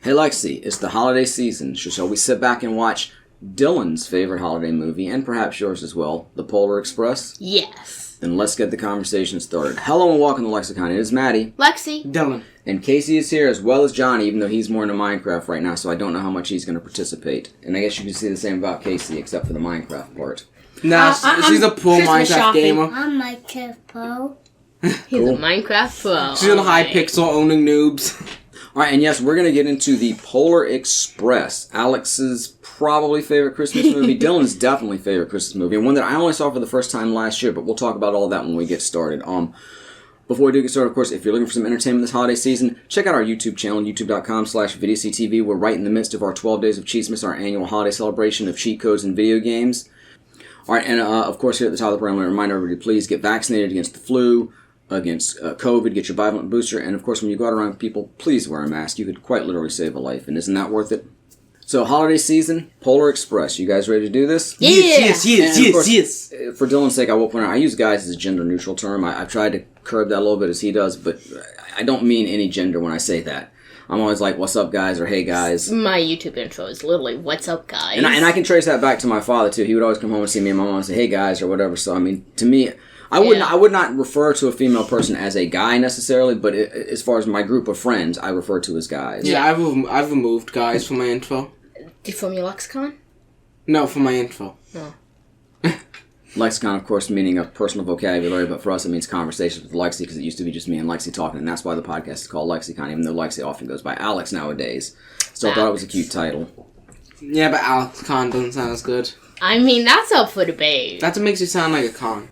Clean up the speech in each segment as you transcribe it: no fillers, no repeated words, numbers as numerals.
Hey Lexi, it's the holiday season, so shall we sit back and watch Dylan's favorite holiday movie, and perhaps yours as well, The Polar Express? Yes. Then let's get the conversation started. Hello and welcome to LexiCon. It is Maddie. Lexi. Dylan. And Casey is here as well as Johnny, even though he's more into Minecraft right now, so I don't know how much he's going to participate. And I guess you can say the same about Casey, except for the Minecraft part. Nah, she's a pro Christmas Minecraft shopping. gamer. I'm Minecraft Pro. He's a Minecraft pro. She's a high pixel owning noobs. Alright, and yes, we're going to get into The Polar Express. Alex's probably favorite Christmas movie. Dylan's definitely favorite Christmas movie. And one that I only saw for the first time last year, but we'll talk about all that when we get started. Before we do get started, of course, if you're looking for some entertainment this holiday season, check out our YouTube channel, youtube.com/VidioCTV. We're right in the midst of our 12 Days of Cheatmas, our annual holiday celebration of cheat codes and video games. Alright, and of course, here at the top of the program, I want to remind everybody, please get vaccinated against the flu, against COVID, get your bivalent booster, and of course when you go out around people, please wear a mask. You could quite literally save a life, and isn't that worth it? So, holiday season, Polar Express. You guys ready to do this? Yeah. Yes. For Dylan's sake, I will point out, I use guys as a gender-neutral term. I've tried to curb that a little bit as he does, but I don't mean any gender when I say that. I'm always like, what's up, guys, or hey, guys. My YouTube intro is literally, what's up, guys? And I can trace that back to my father, too. He would always come home and see me and my mom and say, hey, guys, or whatever. So, I mean, to me, I would not refer to a female person as a guy necessarily, but as far as my group of friends, I refer to as guys. Yeah, I've removed guys from my info. From your LexiCon? No, from my info. No. LexiCon, of course, meaning a personal vocabulary, but for us it means conversations with Lexi, because it used to be just me and Lexi talking, and that's why the podcast is called LexiCon, even though Lexi often goes by Alex nowadays. Still thought it was a cute title. Yeah, but LexiCon doesn't sound as good. I mean, that's up for debate. That's what makes you sound like a con.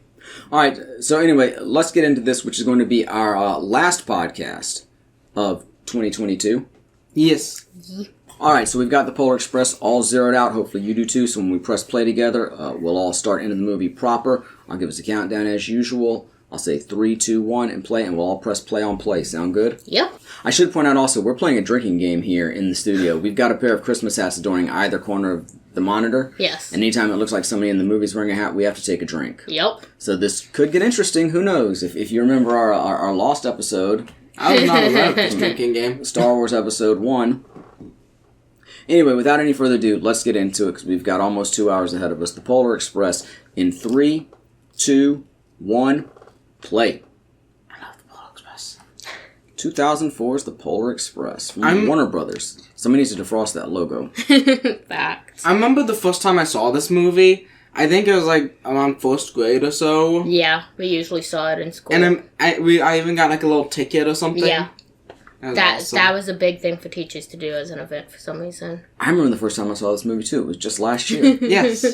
Alright, so anyway, let's get into this, which is going to be our last podcast of 2022. Yes. Alright, so we've got the Polar Express all zeroed out. Hopefully you do too, so when we press play together, we'll all start into the movie proper. I'll give us a countdown as usual. I'll say 3, 2, 1, and play, and we'll all press play on play. Sound good? Yep. I should point out also, we're playing a drinking game here in the studio. We've got a pair of Christmas hats adorning either corner of the monitor. Yes. And anytime it looks like somebody in the movie's wearing a hat, we have to take a drink. Yep. So this could get interesting. Who knows? If you remember our Lost episode, I was not aware of this drinking game. Star Wars Episode 1. Anyway, without any further ado, let's get into it, because we've got almost 2 hours ahead of us. The Polar Express in 3, 2, 1, play. I love the Polar Express. 2004's The Polar Express from Warner Brothers. Somebody needs to defrost that logo. Facts. I remember the first time I saw this movie, I think it was like around first grade or so. Yeah, we usually saw it in school. And I even got like a little ticket or something. Yeah. That That was a big thing for teachers to do as an event for some reason. I remember the first time I saw this movie, too. It was just last year. Yes.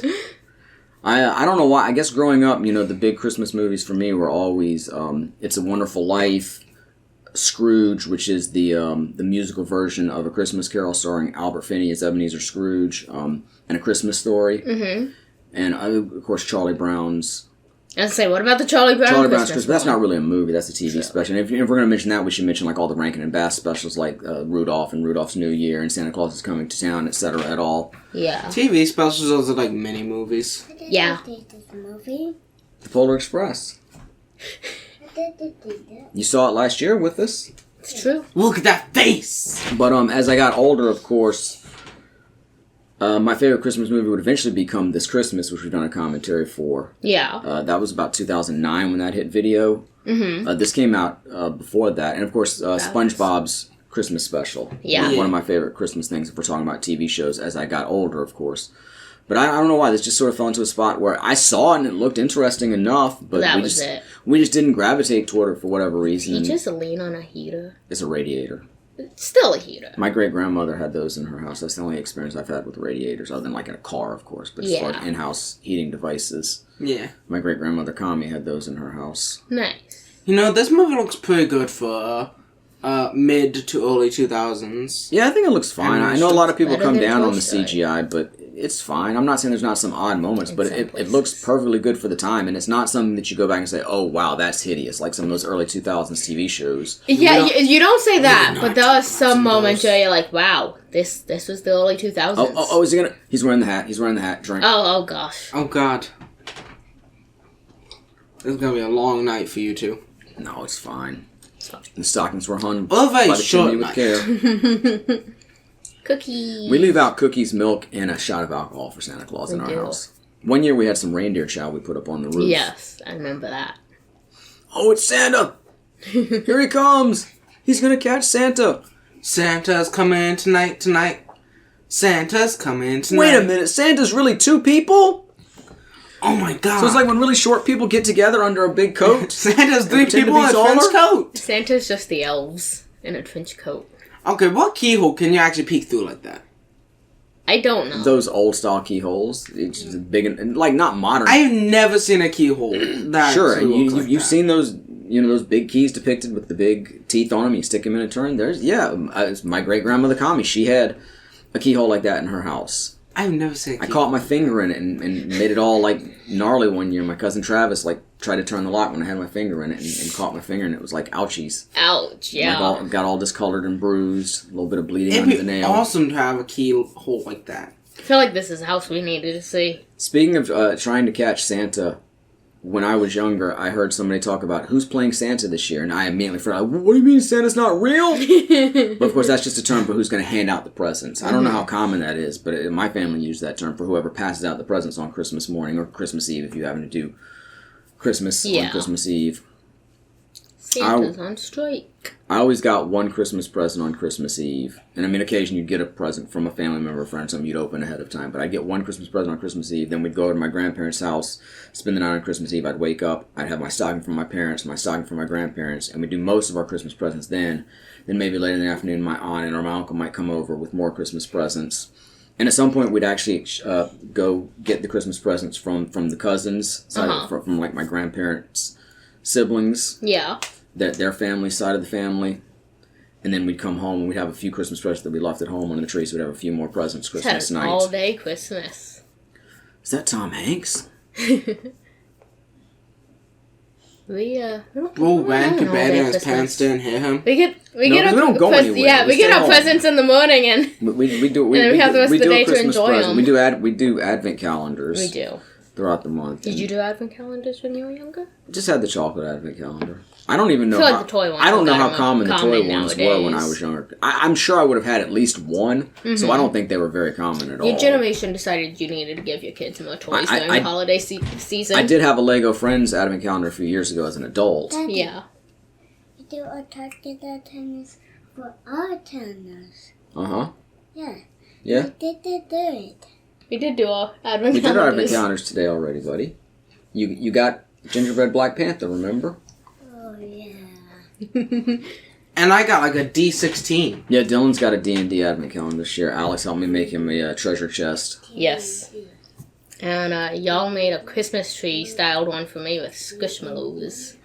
I don't know why. I guess growing up, the big Christmas movies for me were always It's a Wonderful Life, Scrooge, which is the musical version of A Christmas Carol starring Albert Finney as Ebenezer Scrooge, and A Christmas Story. Mm-hmm. And, of course, Charlie Brown's... I was going to say, what about the Charlie Brown Christmas? That's not really a movie. That's a TV special. And if we're going to mention that, we should mention like all the Rankin and Bass specials, like Rudolph and Rudolph's New Year and Santa Claus is Coming to Town, etc. at all. Yeah. TV specials are like mini movies. Yeah. Movie. The Polar Express. You saw it last year with us. It's true. Look at that face! But as I got older, of course, my favorite Christmas movie would eventually become This Christmas, which we've done a commentary for. Yeah. That was about 2009 when that hit video. Mm-hmm. This came out before that. And, of course, SpongeBob's Christmas special. Yeah. One of my favorite Christmas things if we're talking about TV shows as I got older, of course. But I don't know why. This just sort of fell into a spot where I saw it and it looked interesting enough, but we just didn't gravitate toward it for whatever reason. You just lean on a heater. It's a radiator. It's still a heater. My great-grandmother had those in her house. That's the only experience I've had with radiators, other than like in a car, of course. But as far as in-house heating devices, yeah, my great-grandmother Kami had those in her house. Nice. This movie looks pretty good for mid to early 2000s. Yeah, I think it looks fine. I know a lot of people come down on the Toy Story. CGI, but it's fine. I'm not saying there's not some odd moments, but it looks perfectly good for the time, and it's not something that you go back and say, oh, wow, that's hideous, like some of those early 2000s TV shows. Yeah, you don't say that, but there are some moments where you're like, wow, this was the early 2000s. Oh, is he gonna... He's wearing the hat. Drink. Oh, gosh. Oh, God. This is going to be a long night for you two. No, it's fine. The stockings were hung Well, very by the short chimney with care. Cookies. We leave out cookies, milk, and a shot of alcohol for Santa Claus in our house. One year we had some reindeer chow we put up on the roof. Yes, I remember that. Oh, it's Santa! Here he comes! He's gonna catch Santa! Santa's coming tonight. Santa's coming tonight. Wait a minute, Santa's really two people? Oh my god. So it's like when really short people get together under a big coat? Santa's three Pretend to people be in a taller? trench coat. Santa's just the elves in a trench coat. Okay, what keyhole can you actually peek through like that? I don't know. Those old style keyholes. It's just big and like not modern. I've never seen a keyhole that Sure, and looks like you've that. seen those, those big keys depicted with the big teeth on them. You stick them in a turn. It's my great grandmother Kami. She had a keyhole like that in her house. I've never seen a I keyhole. caught my finger in it and made it all like gnarly one year. My cousin Travis tried to turn the lock when I had my finger in it and caught my finger and it was like ouchies. Ouch, yeah. Like got all discolored and bruised. A little bit of bleeding It'd under be the nail. awesome to have a keyhole like that. I feel like this is a house we needed to see. Speaking of trying to catch Santa, when I was younger, I heard somebody talk about who's playing Santa this year, and I immediately thought, what do you mean Santa's not real? But of course, that's just a term for who's going to hand out the presents. I don't know how common that is, but my family used that term for whoever passes out the presents on Christmas morning or Christmas Eve if you happen to do Christmas on Christmas Eve. Santa's on strike. I always got one Christmas present on Christmas Eve. And I mean, occasionally you'd get a present from a family member or friend, something you'd open ahead of time. But I'd get one Christmas present on Christmas Eve. Then we'd go over to my grandparents' house, spend the night on Christmas Eve. I'd wake up, I'd have my stocking from my parents, my stocking from my grandparents, and we'd do most of our Christmas presents then. Then maybe later in the afternoon, my aunt or my uncle might come over with more Christmas presents. And at some point, we'd actually go get the Christmas presents from the cousins, side from like my grandparents' siblings. Yeah. Their family side of the family, and then we'd come home and we'd have a few Christmas presents that we left at home under the tree, so we'd have a few more presents Christmas night. All day Christmas. Is that Tom Hanks? We don't Ran to all bed day and his Christmas. parents didn't hear him. We get No, 'cause we don't go anywhere. Yeah, We we get stay our home. presents in the morning and We do. then we have the rest of the do a day to Christmas enjoy present. them. We do Advent calendars. we do. Throughout the month. Did you do advent calendars when you were younger? Just had the chocolate Advent calendar. I don't even know. I feel like the toy ones I don't know are how common the toy ones were when I nowadays. was younger. I'm sure I would have had at least one, so I don't think they were very common at all. Your generation decided you needed to give your kids more toys during the holiday season. I did have a Lego Friends Advent calendar a few years ago as an adult. Yeah. We do a target attendance for our tennis. Uh-huh. Yeah. Yeah? We did it. We did do our advent We did our Advent calendars. calendars today already, buddy. You got Gingerbread Black Panther, remember? Oh, yeah. And I got like a D16. Yeah, Dylan's got a D&D Advent calendar this year. Alex helped me make him a treasure chest. Yes. And y'all made a Christmas tree styled one for me with squishmallows.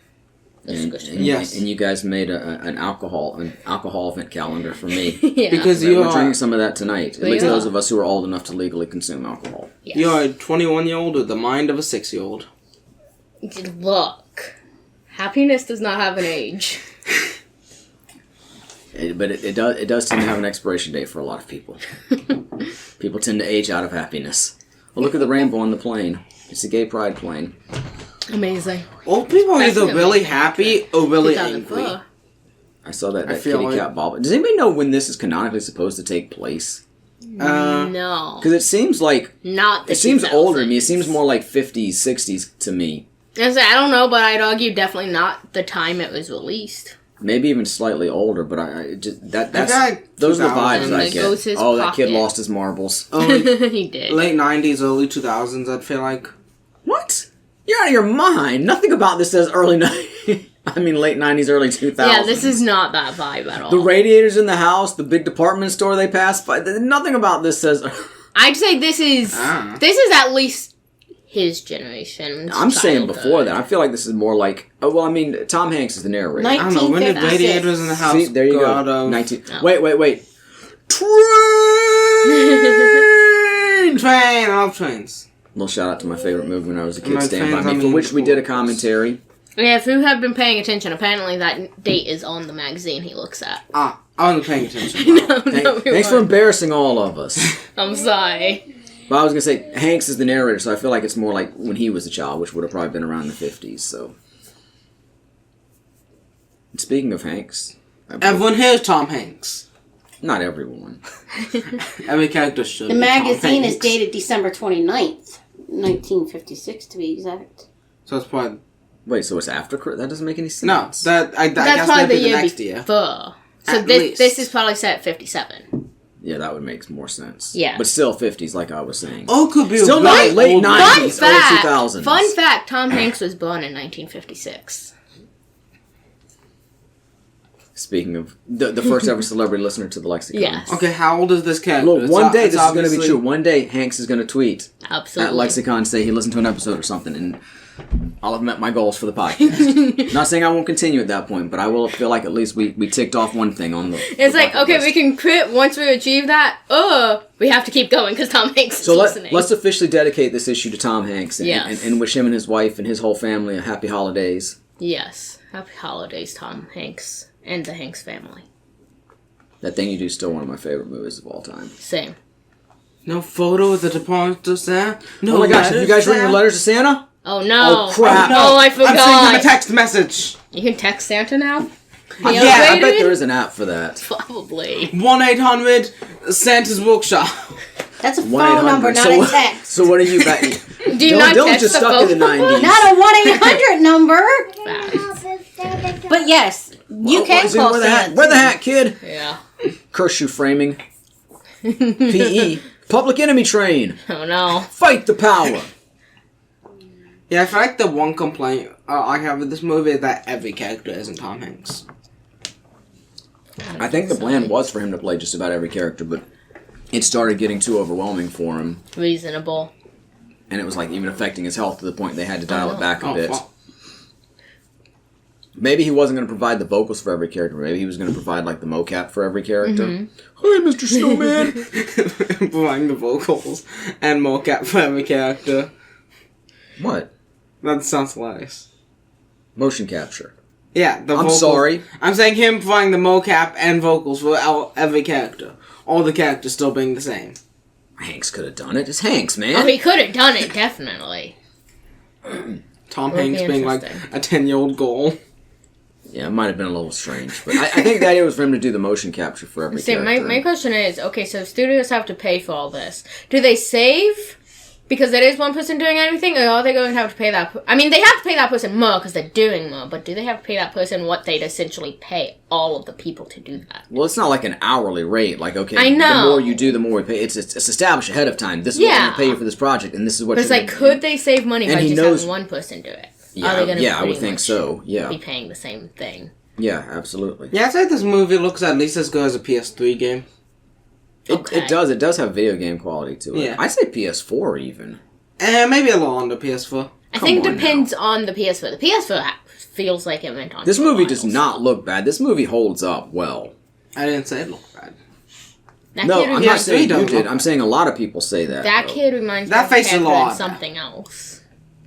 Yes. And you guys made an alcohol event calendar for me. Yeah. Because We're drinking some of that tonight. At We least are. those of us who are old enough to legally consume alcohol. Yes. You're a 21-year-old with the mind of a 6-year-old. Look. Happiness does not have an age. But it does tend to have an expiration date for a lot of people. People tend to age out of happiness. Well, look at the rainbow on the plane. It's a gay pride plane. Amazing. Old people are either Definitely. really happy or really 2004. angry. I saw that feel kitty like- cat bobble. Does anybody know when this is canonically supposed to take place? No. Because it seems like Not the it seems older to me. It 2000s. seems more like 50s, 60s to me. I don't know, but I'd argue definitely not the time it was released. Maybe even slightly older, but I just that's got those are the 2000s. vibes I It get. goes his Oh, that kid pocket. lost his marbles. He did. Late 90s, early 2000s, I'd feel like. What? You're out of your mind. Nothing about this says early 90s. I mean, late 90s, early 2000s. Yeah, this is not that vibe at all. The radiators in the house, the big department store they passed by. Nothing about this says. I'd say this is at least his generation. I'm saying childhood. before that. I feel like this is more like. Oh, well, I mean, Tom Hanks is the narrator. I don't know, when did 1956. radiators in the house See, there you go out go. of... 19. Oh. Wait. Train! Train! I love trains. Little shout out to my favorite movie when I was a My kid, Stand By fans, Me, I for mean, which we did a commentary. Yeah, if you have been paying attention, apparently that date is on the magazine he looks at. I wasn't paying attention. no, we Thanks for weren't. embarrassing all of us. I'm sorry. But I was going to say, Hanks is the narrator, so I feel like it's more like when he was a child, which would have probably been around the 50s, so. And speaking of Hanks, Everyone here's Tom Hanks. Not everyone. Every character should. The be Tom magazine is Hanks. dated December 29th, 1956 to be exact. So it's probably... Wait, so it's after Christmas? That doesn't make any No, sense. I That's guess probably maybe the year next year. before. So At this least. is probably set at 57. Yeah, that would make more sense. Yeah. But still 50s, like I was saying. Oh, could be Still way not late older. 90s, Fun early fact. 2000s. Fun fact: Tom Hanks was born in 1956. Speaking of the first ever celebrity listener to the LexiCon. Yes. Okay, how old is this character? Look, one day It's this is going to be obviously- true. One day Hanks is going to tweet Absolutely. at LexiCon, say he listened to an episode or something, and I'll have met my goals for the podcast. Not saying I won't continue at that point, but I will feel like at least we ticked off one thing on the. It's the like, bucket okay, list. we can quit once we achieve that. We have to keep going because Tom Hanks is So listening. let's officially dedicate this issue to Tom Hanks and, Yes. and wish him and his wife and his whole family a happy holidays. Yes. Happy holidays, Tom Hanks and the Hanks family. That Thing You Do is still one of my favorite movies of all time. Same. No photo of the department to Santa? No Oh my gosh, have you guys written your letters? letters to Santa? Oh no! Oh, crap. Oh, I I'm sending him a forgot. text message. You can text Santa now. Yeah, I upgraded? bet there is an app for that. Probably. 1-800 Santa's Workshop. That's a 1-800. phone number, not so, a text. So what are you betting? Do you not Dylan's text just the stuck in the phone? 90s. Not a 1-800 number. Fast. But yes, you Oh, can see, call wear the hat. Santa. Wear the hat, kid. Yeah. Curse you, framing. PE. Public Enemy Train. Oh no. Fight the power. Yeah, I feel like the one complaint I have with this movie is that every character isn't Tom Hanks. I think the plan was for him to play just about every character, but it started getting too overwhelming for him. Reasonable. And it was like even affecting his health to the point they had to dial it back a bit. fuck. Maybe he wasn't going to provide the vocals for every character. Maybe he was going to provide like the mocap for every character. Hi, Mr. Snowman. Providing the vocals and mocap for every character. What? That sounds hilarious. Motion capture. Yeah, the I'm vocals. sorry. I'm saying him providing the mocap and vocals for every character. All the characters still being the same. Hanks could have done it. It's Hanks, Oh, man. he could have done it, definitely. Tom Would be Hanks being like interesting. a 10-year-old goal. Yeah, it might have been a little strange, but I think the idea was for him to do the motion capture for every See, character. my question is, okay, so studios have to pay for all this. Do they save because it is one person doing everything, or are they going to have to pay that? I mean, they have to pay that person more because they're doing more, but do they have to pay that person what they'd essentially pay all of the people to do that? Well, it's not like an hourly rate. Like, okay, I know. the more you do, the more we pay. It's established ahead of time. This is what we're going to pay you for this project, and this is what But it's you're like, gonna could they save money And by he just knows- having one person do it? Yeah, Are they gonna yeah, I would pretty think much so. Yeah, be paying the same thing? yeah, absolutely. Yeah, I'd say this movie looks at least as good as a PS3 game. Okay. It does. It does have video game quality to it. Yeah. I'd say PS4 even. Maybe a little on the PS4. I think Come on depends on the PS4. The PS4 feels like it went on. This for a movie while, does so- not look bad. This movie holds up well. I didn't say it looked bad. That No, kid I'm reminds- not saying you don't did. look I'm saying a lot of people say that. That though. kid reminds That me of a face is a character in lot. something else.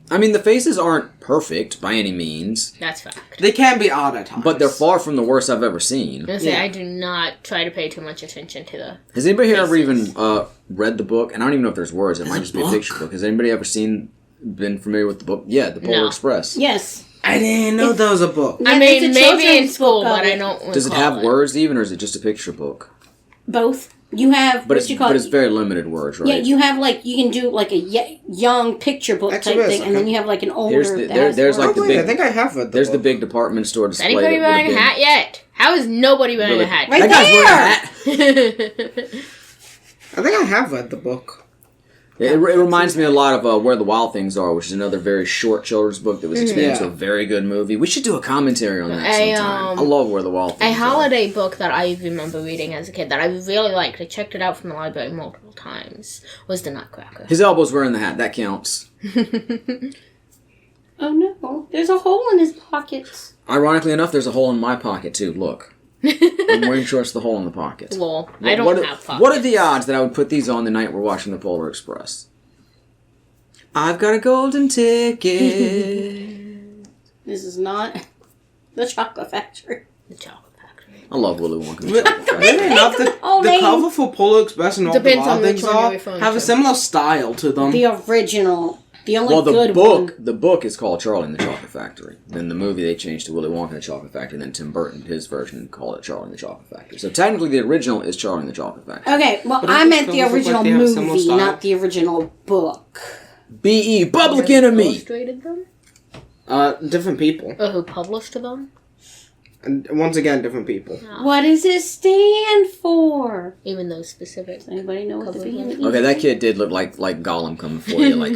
I mean, the faces aren't perfect by any means, That's fact. They can be odd at times. but they're far from the worst I've ever seen. I'm gonna say Yeah. I do not try to pay too much attention to the. Has anybody here ever Faces. even read the book? And I don't even know if there's words. It might just be a book? picture book. Has anybody ever been familiar with the book? Yeah, the Polar No. Express. Yes. I didn't know there was a book. I Yeah, mean, there's a maybe in children's school, book of but I it. don't. Does it recall have words even, or is it just a picture book? Both. You have But what it's you call but it's very limited words, right? Yeah, you have like you can do like a young picture book Actually, type yes, thing, and then okay. you have like an older. There's the- that there- has there's, like, words. the big- I think I have read the There's the book. big department store Is display. anybody that would've wearing a been- hat yet? How is nobody wearing Really? a hat? Right That guy's there! wearing a hat. I think I have read the book. It reminds me a lot of Where the Wild Things Are, which is another very short children's book that was expanded Yeah. to a very good movie. We should do a commentary on that A, sometime. I love Where the Wild A Things Are. holiday book that I remember reading as a kid that I really liked, I checked it out from the library multiple times, was The Nutcracker. His elbows were in the hat. That counts. Oh no! There's a hole in his pockets. Ironically enough, there's a hole in my pocket, too. Look. I'm wearing shorts with a hole in the pocket. Lol. I don't what, have pockets. What are the odds that I would put these on the night we're watching the Polar Express? I've got a golden ticket. This is not the chocolate factory. The Chocolate Factory. I love Willy Wonka. and the Really Chocolate Factory. enough, the Oh, the name. cover for Polar Express and all Depends the on wild which things one you're are referring have a to. similar style to them. The original. The only Well, the good book, one. the book is called Charlie and the Chocolate Factory. Then the movie they changed to Willy Wonka and the Chocolate Factory. Then Tim Burton, his version, called it Charlie and the Chocolate Factory. So technically, the original is Charlie and the Chocolate Factory. Okay, well, But I don't meant the the films look original like they have similar movie, style? not the original book. B.E. Public Enemy. Illustrated them? Different people. Or who published them? And once again, different people. What does it stand for? Even those specific. Does anybody know what the Cover beginning Okay, that kid did look like Gollum coming for you. Like,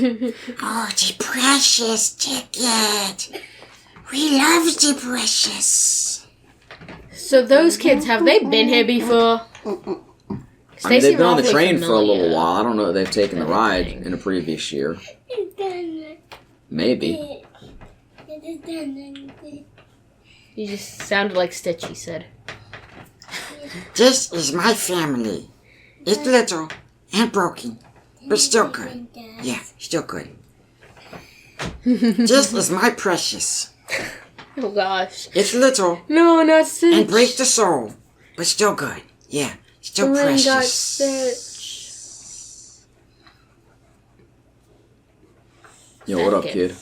Oh, the precious ticket. We love the precious. So those kids, have they been here before? I mean, they've been on the awfully train for a little familiar. while. I don't know if they've taken the ride Anything. in a previous year. Maybe. You just sounded like Stitch, he said. This is my family. It's little and broken, but still good. Yeah, still good. This is my precious. Oh gosh. It's little No, not Stitch. and breaks the soul, but still good. Yeah, still Oh my God, precious. Stitch. Yo, what up, Okay. kid?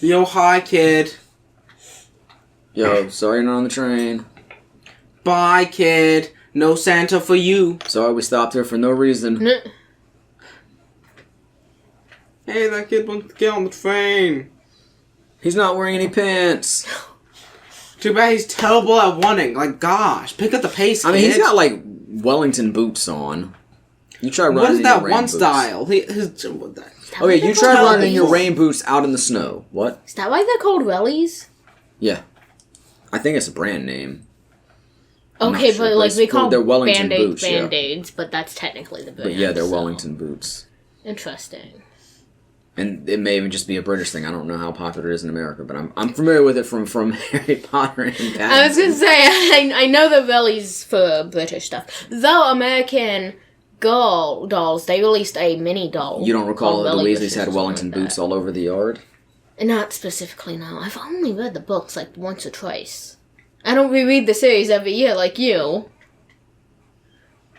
Yo, hi, kid. Yo, sorry you're not on the train. Bye, kid. No Santa for you. Sorry we stopped here for no reason. Hey, that kid wants to get on the train. He's not wearing any pants. Too bad he's terrible at running. Like, gosh, pick up the pace, I mean, he's kid. got like Wellington boots on. You try running What is in that your rain one boots. style? Okay, you try running in your rain boots out in the snow. What? Is that why they're called wellies? Yeah. I think it's a brand name. I'm not Okay, sure, but like it's we called- call they're Wellington Band-Aids boots, yeah. Band-Aids, but that's technically the brand. But yeah, they're so- Wellington boots. Interesting. And it may even just be a British thing. I don't know how popular it is in America, but I'm familiar with it from Harry Potter and Paddington. I was gonna say, I know the wellies for British stuff. Though American Girl dolls, they released a mini doll. You don't recall called that the Wellie Weasleys Wishes had or Wellington something like boots all over the yard? that. Not specifically, no. I've only read the books like once or twice. I don't reread the series every year like you.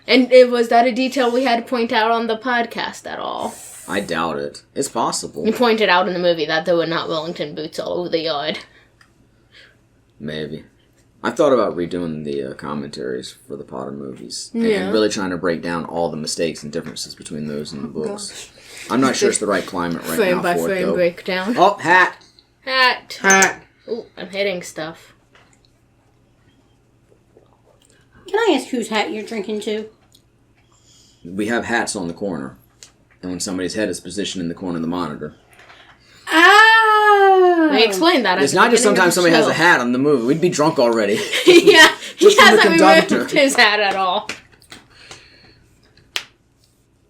And was that a detail we had to point out on the podcast at all? I doubt it. It's possible. You pointed out in the movie that there were not Wellington boots all over the yard. Maybe. I thought about redoing the commentaries for the Potter movies. Yeah. And really trying to break down all the mistakes and differences between those and the books. I'm not sure it's the right climate right Frame now by for it, frame though. breakdown. Oh, hat! Hat. Hat. Ooh, I'm hitting stuff. Can I ask whose hat you're drinking to? We have hats on the corner. And when somebody's head is positioned in the corner of the monitor. Oh! We explained that. It's not just sometimes somebody has a hat on the movie. We'd be drunk already. Yeah, he Just from the hasn't conductor. removed his hat at all.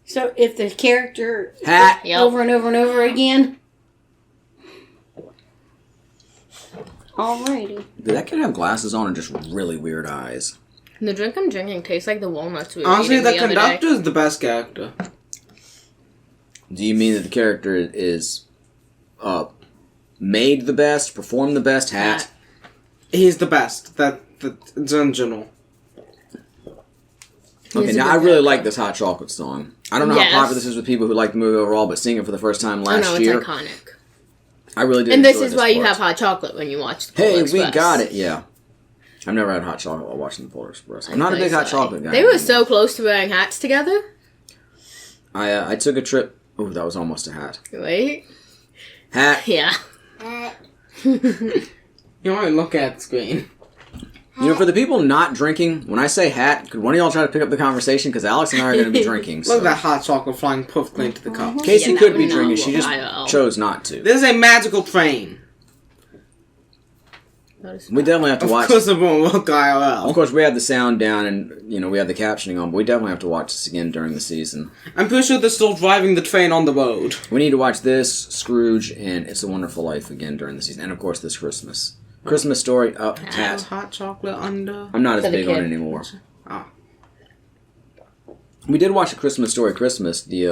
So if the character Hat! Yep. over and over and over again. Alrighty. Did that kid have glasses on or just really weird eyes? The drink I'm drinking tastes like the walnuts we were Honestly, eating the the other conductor day. is the best character. Do you mean that the character is made the best, performed the best, hat? He's the best. That's in general. Okay, He's a now good I really haircut. like this Hot Chocolate song. I don't know Yes. how popular this is with people who like the movie overall, but seeing it for the first time Oh last no, it's year, iconic. I really did And this enjoy is why you part. have hot chocolate when you watch the Hey, Polar we Express. got it, yeah. I've never had hot chocolate while watching the Polar Express. I'm not a big hot chocolate guy. They were anymore. so close to wearing hats together. I took a trip. Ooh, that was almost a hat. Wait. Hat. Yeah. You want to look at the screen. You know, for the people not drinking, when I say hat, could one of y'all try to pick up the conversation? Because Alex and I are going to be drinking. So. Look at that hot chocolate flying perfectly into the cup. Casey Yeah, could that be would drinking. not She work just IRL. chose not to. This is a magical train. We definitely have to Of watch. course it won't look Of IRL. course, we had the sound down and, we had the captioning on, but we definitely have to watch this again during the season. I'm pretty sure they're still driving the train on the road. We need to watch this, Scrooge, and It's a Wonderful Life again during the season. And, of course, this Christmas. Christmas Story, hat. Hot chocolate under. I'm not as For the big on it kid. anymore. Oh, We did watch A Christmas Story Christmas, the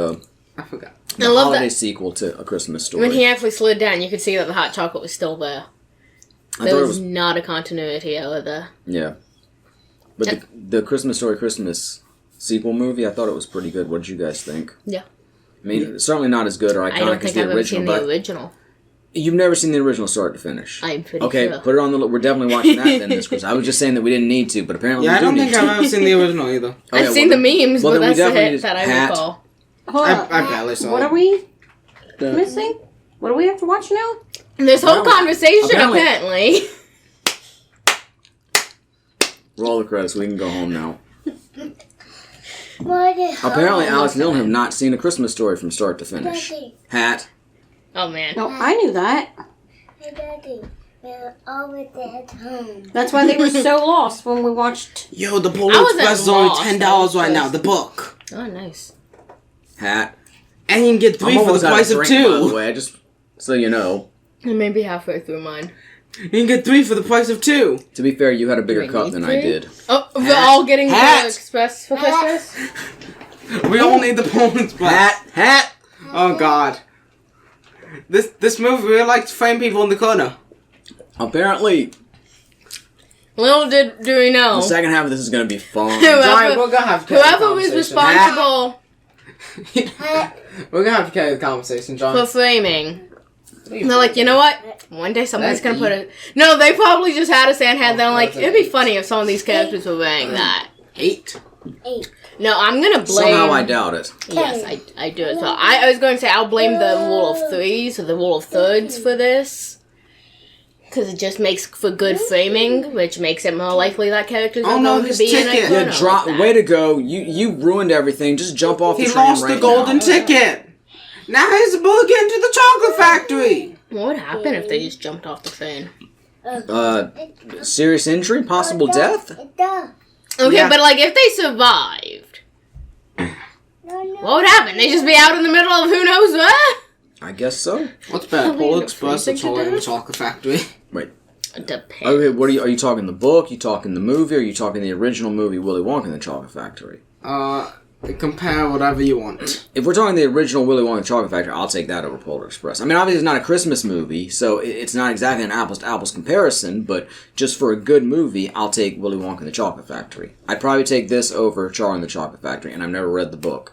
I forgot. I love holiday that. sequel to A Christmas Story. When he actually slid down, you could see that the hot chocolate was still there. I There thought it was was, not a continuity error there. yeah. But the Christmas Story Christmas sequel movie, I thought it was pretty good. What did you guys think? Yeah. I mean, certainly not as good or I don't iconic as think the I've ever original. seen But the original. you've never seen the original start to finish. I'm pretty Okay, sure. put it on the. We're definitely watching that then. This Chris. I was just saying that we didn't need to, but apparently Yeah, I we do don't need think to. I've ever seen the original either. Okay, I've seen well, the memes, well, but then we that's the definitely hit just that I hat. recall. Hold I on. barely saw What it. are we missing? What do we have to watch now? This whole Apparently- conversation, apparently- apparently. Roll the credits. We can go home now. What is Apparently, Alex and Dylan have not seen A Christmas Story from start to finish. Daddy, Hat. Oh, man. No, I knew that. hey Daddy, we're always at home. That's why they were so lost when we watched. Yo, the I Polar wasn't Express is only lost, $10 I was right now. just- The book. Oh, nice. Hat. And you can get 3 I'm for the almost out price of drink, by the 2. way, just so you know. I may be halfway through mine. You can get 3 for the price of 2. To be fair, you had a bigger Do I cup need than three? I did. Oh, we're Hat. all getting Hat. the Express for Christmas? We all need the Polar Express. Hat. Oh God. This movie really likes to frame people in the corner. Apparently, Little do we know. the second half of this is going to be fun. Giant, we're gonna have to carry the Whoever was conversation. responsible We're gonna have to carry the conversation, John. for framing. They're like, you know what? One day somebody's That's gonna put it. No, they probably just had a sand hat. They're like, it'd be funny if some of these characters were wearing that. 8. No, I'm gonna blame. Somehow I doubt it. Yes, I do as well. I was going to say I'll blame the rule of threes or the rule of thirds for this. Because it just makes for good framing, which makes it more likely that characters Oh, are no, going to his be in a ticket. corner Yeah, drop. like that. Way to go! You ruined everything. Just jump off the He train lost right the golden now. ticket. Now he's about to get into the chocolate factory. What would happen if they just jumped off the train? Serious injury, possible death. Okay, Yeah. but like if they survived, what would happen? They just be out in the middle of who knows where? I guess so. What's better, Probably Polar end up Express or freezing to Charlie and the death. Chocolate Factory? Wait. Depends. Okay, what are you talking the book? You talking the movie? Or are you talking the original movie Willy Wonka and the Chocolate Factory? Compare whatever you want. If we're talking the original Willy Wonka and the Chocolate Factory, I'll take that over Polar Express. I mean, obviously it's not a Christmas movie, so it's not exactly an apples to apples comparison, but just for a good movie, I'll take Willy Wonka and the Chocolate Factory. I'd probably take this over Charlie and the Chocolate Factory, and I've never read the book.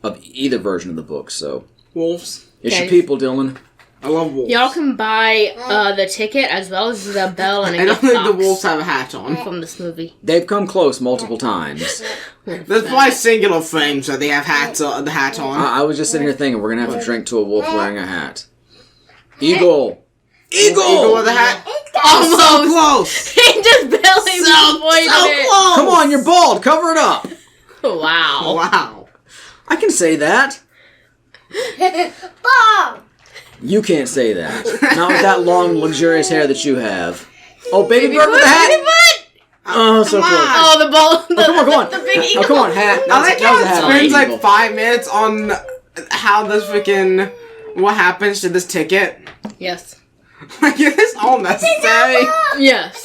Of either version of the book, so. Wolves. It's your Okay. people, Dylan. I love wolves. Y'all can buy the ticket as well as the bell and a I don't gift think box the wolves have a hat on. from this movie. They've come close multiple times. There's probably singular frames where they have hats the hat on. I was just sitting here thinking we're going to have to drink to a wolf wearing a hat. Eagle! Eagle with a hat. Almost. So close. He just barely avoided it. close. Come on, you're bald! Cover it up! Wow. Wow. I can say that. Bob! You can't say that. Not with that long, luxurious hair that you have. Oh, baby bird with the hat! Baby butt! Oh, so Come close. on. Oh, the ball. The, Come on, come on. The big eagle. Oh, come on, hat. I like That how was a it hat. spends Eagle. like 5 minutes on how this freaking what happens to this ticket. Yes. Like it's all necessary. Yes.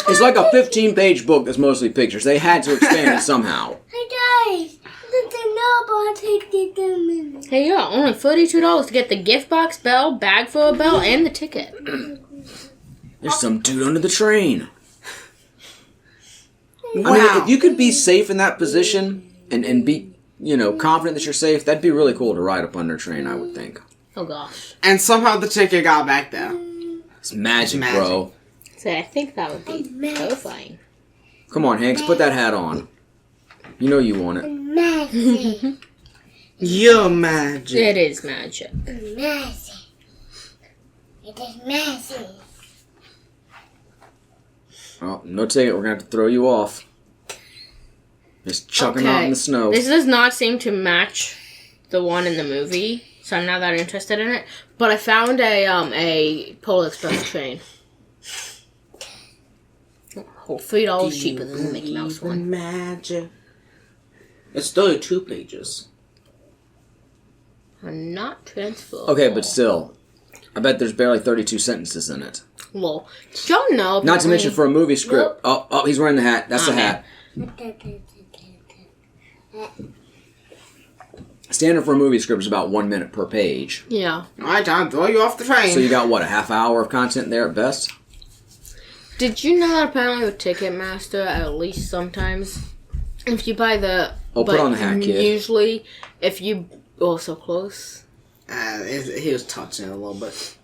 It's like a 15-page book that's mostly pictures. They had to expand it somehow. Hey guys, take the Hey, yeah, only $32 to get the gift box, bell, bag for a bell, and the ticket. There's some dude under the train. Wow. I mean, if you could be safe in that position and be, confident that you're safe, that'd be really cool to ride up on their train, I would think. Oh gosh. And somehow the ticket got back there. It's magic, Magic. bro. So I think that would be terrifying. Come on, Hanks, put that hat on. You know you want it. Magic. You're magic. It is magic. Magic. It is magic. Oh, no ticket. We're going to have to throw you off. Just chuck him out in the snow. This does not seem to match the one in the movie, so I'm not that interested in it. But I found a Polar Express train. Oh, $3 cheaper than the Mickey Mouse one. Magic. It's 32 pages. I'm not transferable. Okay, but still. I bet there's barely 32 sentences in it. Well, don't know. Not to mention for a movie script. Oh, he's wearing the hat. That's the hat. Standard for a movie script is about 1 minute per page. Yeah. Alright, time to throw you off the train. So you got, what, a half hour of content there at best? Did you know that apparently with Ticketmaster, at least sometimes, if you buy the... Oh, put on the hat, kid. Usually, if you Oh, so close. He was touching it a little bit.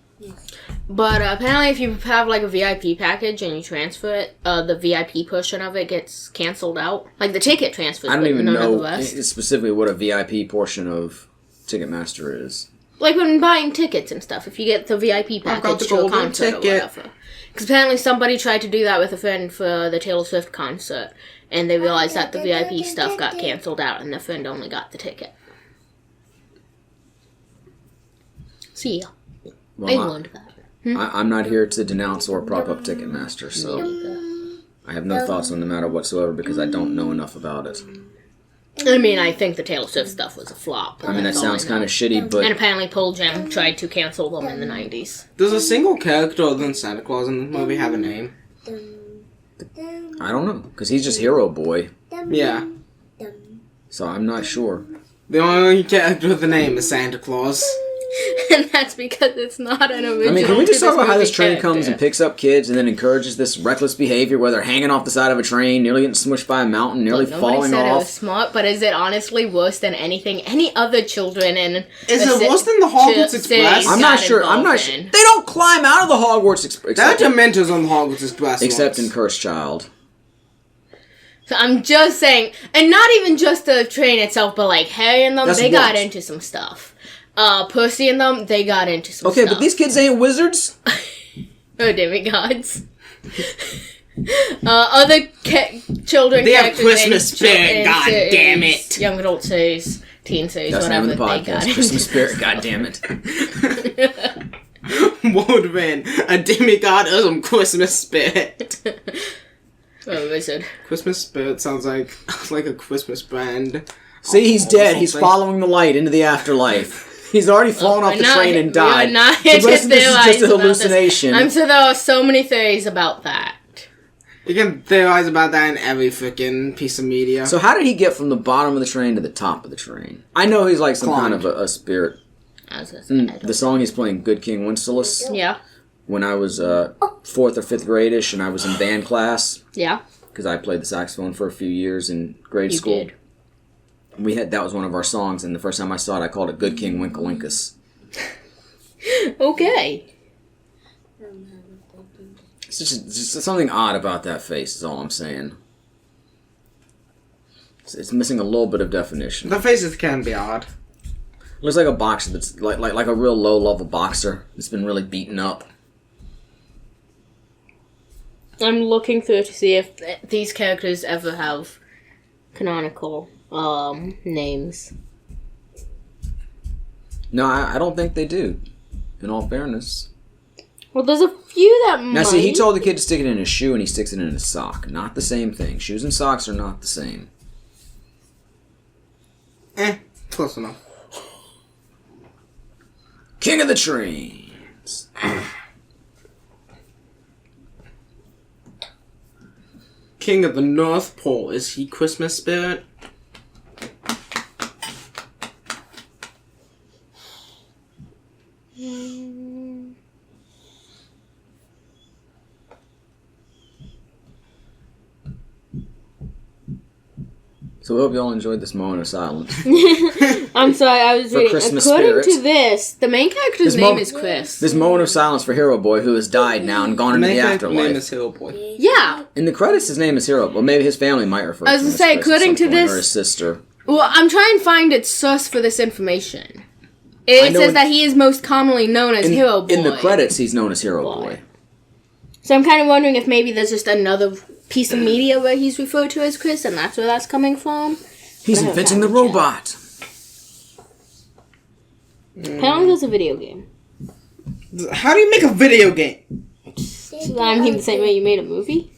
But apparently if you have like a VIP package and you transfer it, the VIP portion of it gets canceled out. Like the ticket transfers, I don't but even none of know the rest. specifically what a VIP portion of Ticketmaster is. Like when buying tickets and stuff, if you get the VIP got package the to a golden concert ticket. or whatever. Because apparently somebody tried to do that with a friend for the Taylor Swift concert, and they realized that the VIP stuff got canceled out, and the friend only got the ticket. See ya. I Well, learned that. I'm not here to denounce or prop up Ticketmaster, so I have no thoughts on the matter whatsoever because I don't know enough about it. I mean, I think the Taylor Swift stuff was a flop. I mean, that sounds kind of shitty, And but apparently Pearl Jam tried to cancel them in the 90s. Does a single character other than Santa Claus in this movie have a name? I don't know because he's just Hero Boy, Yeah. so I'm not sure. The only character with a name is Santa Claus. And that's because it's not an original. I mean, can we just to talk about how movie this train character. comes and picks up kids and then encourages this reckless behavior where they're hanging off the side of a train, nearly getting smushed by a mountain, nearly Look, nobody falling said it was off? smart, but is it honestly worse than anything any other children in? Is a it worse than the Hogwarts ci- Express? cities I'm not got sure. I'm not involved sure. in? They don't climb out of the Hogwarts Express. There are Dementors on the Hogwarts Express. Except in once. Cursed Child. So I'm just saying, and not even just the train itself, but like Harry and them, That's they got worse. into some stuff. Percy and them, they got into some Okay, stuff. but these kids ain't wizards. Oh, demigods. Other children They have characters Christmas in spirit, god series, damn it. Young adult series, teen series, That's the name whatever, of the they got podcast. Christmas into Spirit, some God damn it. What would have been a demigod or some Christmas spirit? Oh, wizard. Christmas spirit sounds like a Christmas brand. See, he's dead. He's something. following the light into the afterlife. He's already fallen off the train and died. We're not The rest of this is just a hallucination. I'm sure there are so many theories about that. You can theorize about that in every freaking piece of media. So how did he get from the bottom of the train to the top of the train? I know he's like some kind of a spirit. The song he's playing, Good King Wenceslas. Yeah. When I was 4th or 5th grade-ish and I was in band class, Yeah. because I played the saxophone for a few years in grade You school. did. That was one of our songs, and the first time I saw it, I called it Good King Winkelinkus. Okay. It's just something odd about that face, is all I'm saying. It's missing a little bit of definition. The faces can be odd. Looks like a boxer that's like a real low-level boxer that's been really beaten up. I'm looking through to see if these characters ever have canonical names. No, I don't think they do, in all fairness. Well, there's a few that might. Now, see, he told the kid to stick it in his shoe, and he sticks it in his sock. Not the same thing. Shoes and socks are not the same. Close enough. King of the Trains. King of the North Pole. Is he Christmas spirit? So we hope you all enjoyed this moment of silence. I'm sorry, I was For reading. Christmas According spirit. to this, the main character's This name mo- is Chris. This moment of silence for Hero Boy, who has died now and gone into the Name afterlife. is Hero Boy. Yeah. In the credits, his name is Hero. Well, maybe his family might refer I was to him gonna say, as Chris at according some to point, this- or his sister. Well, I'm trying to find its source for this information. I It know says in- that he is most commonly known as Hero Boy. In the credits, he's known as Hero Boy. Boy. So I'm kind of wondering if maybe there's just another piece of media where he's referred to as Chris, and that's where that's coming from. He's I inventing the haven't found it robot. Apparently there's a video game. How do you make a video game? I mean, the same way you made a movie?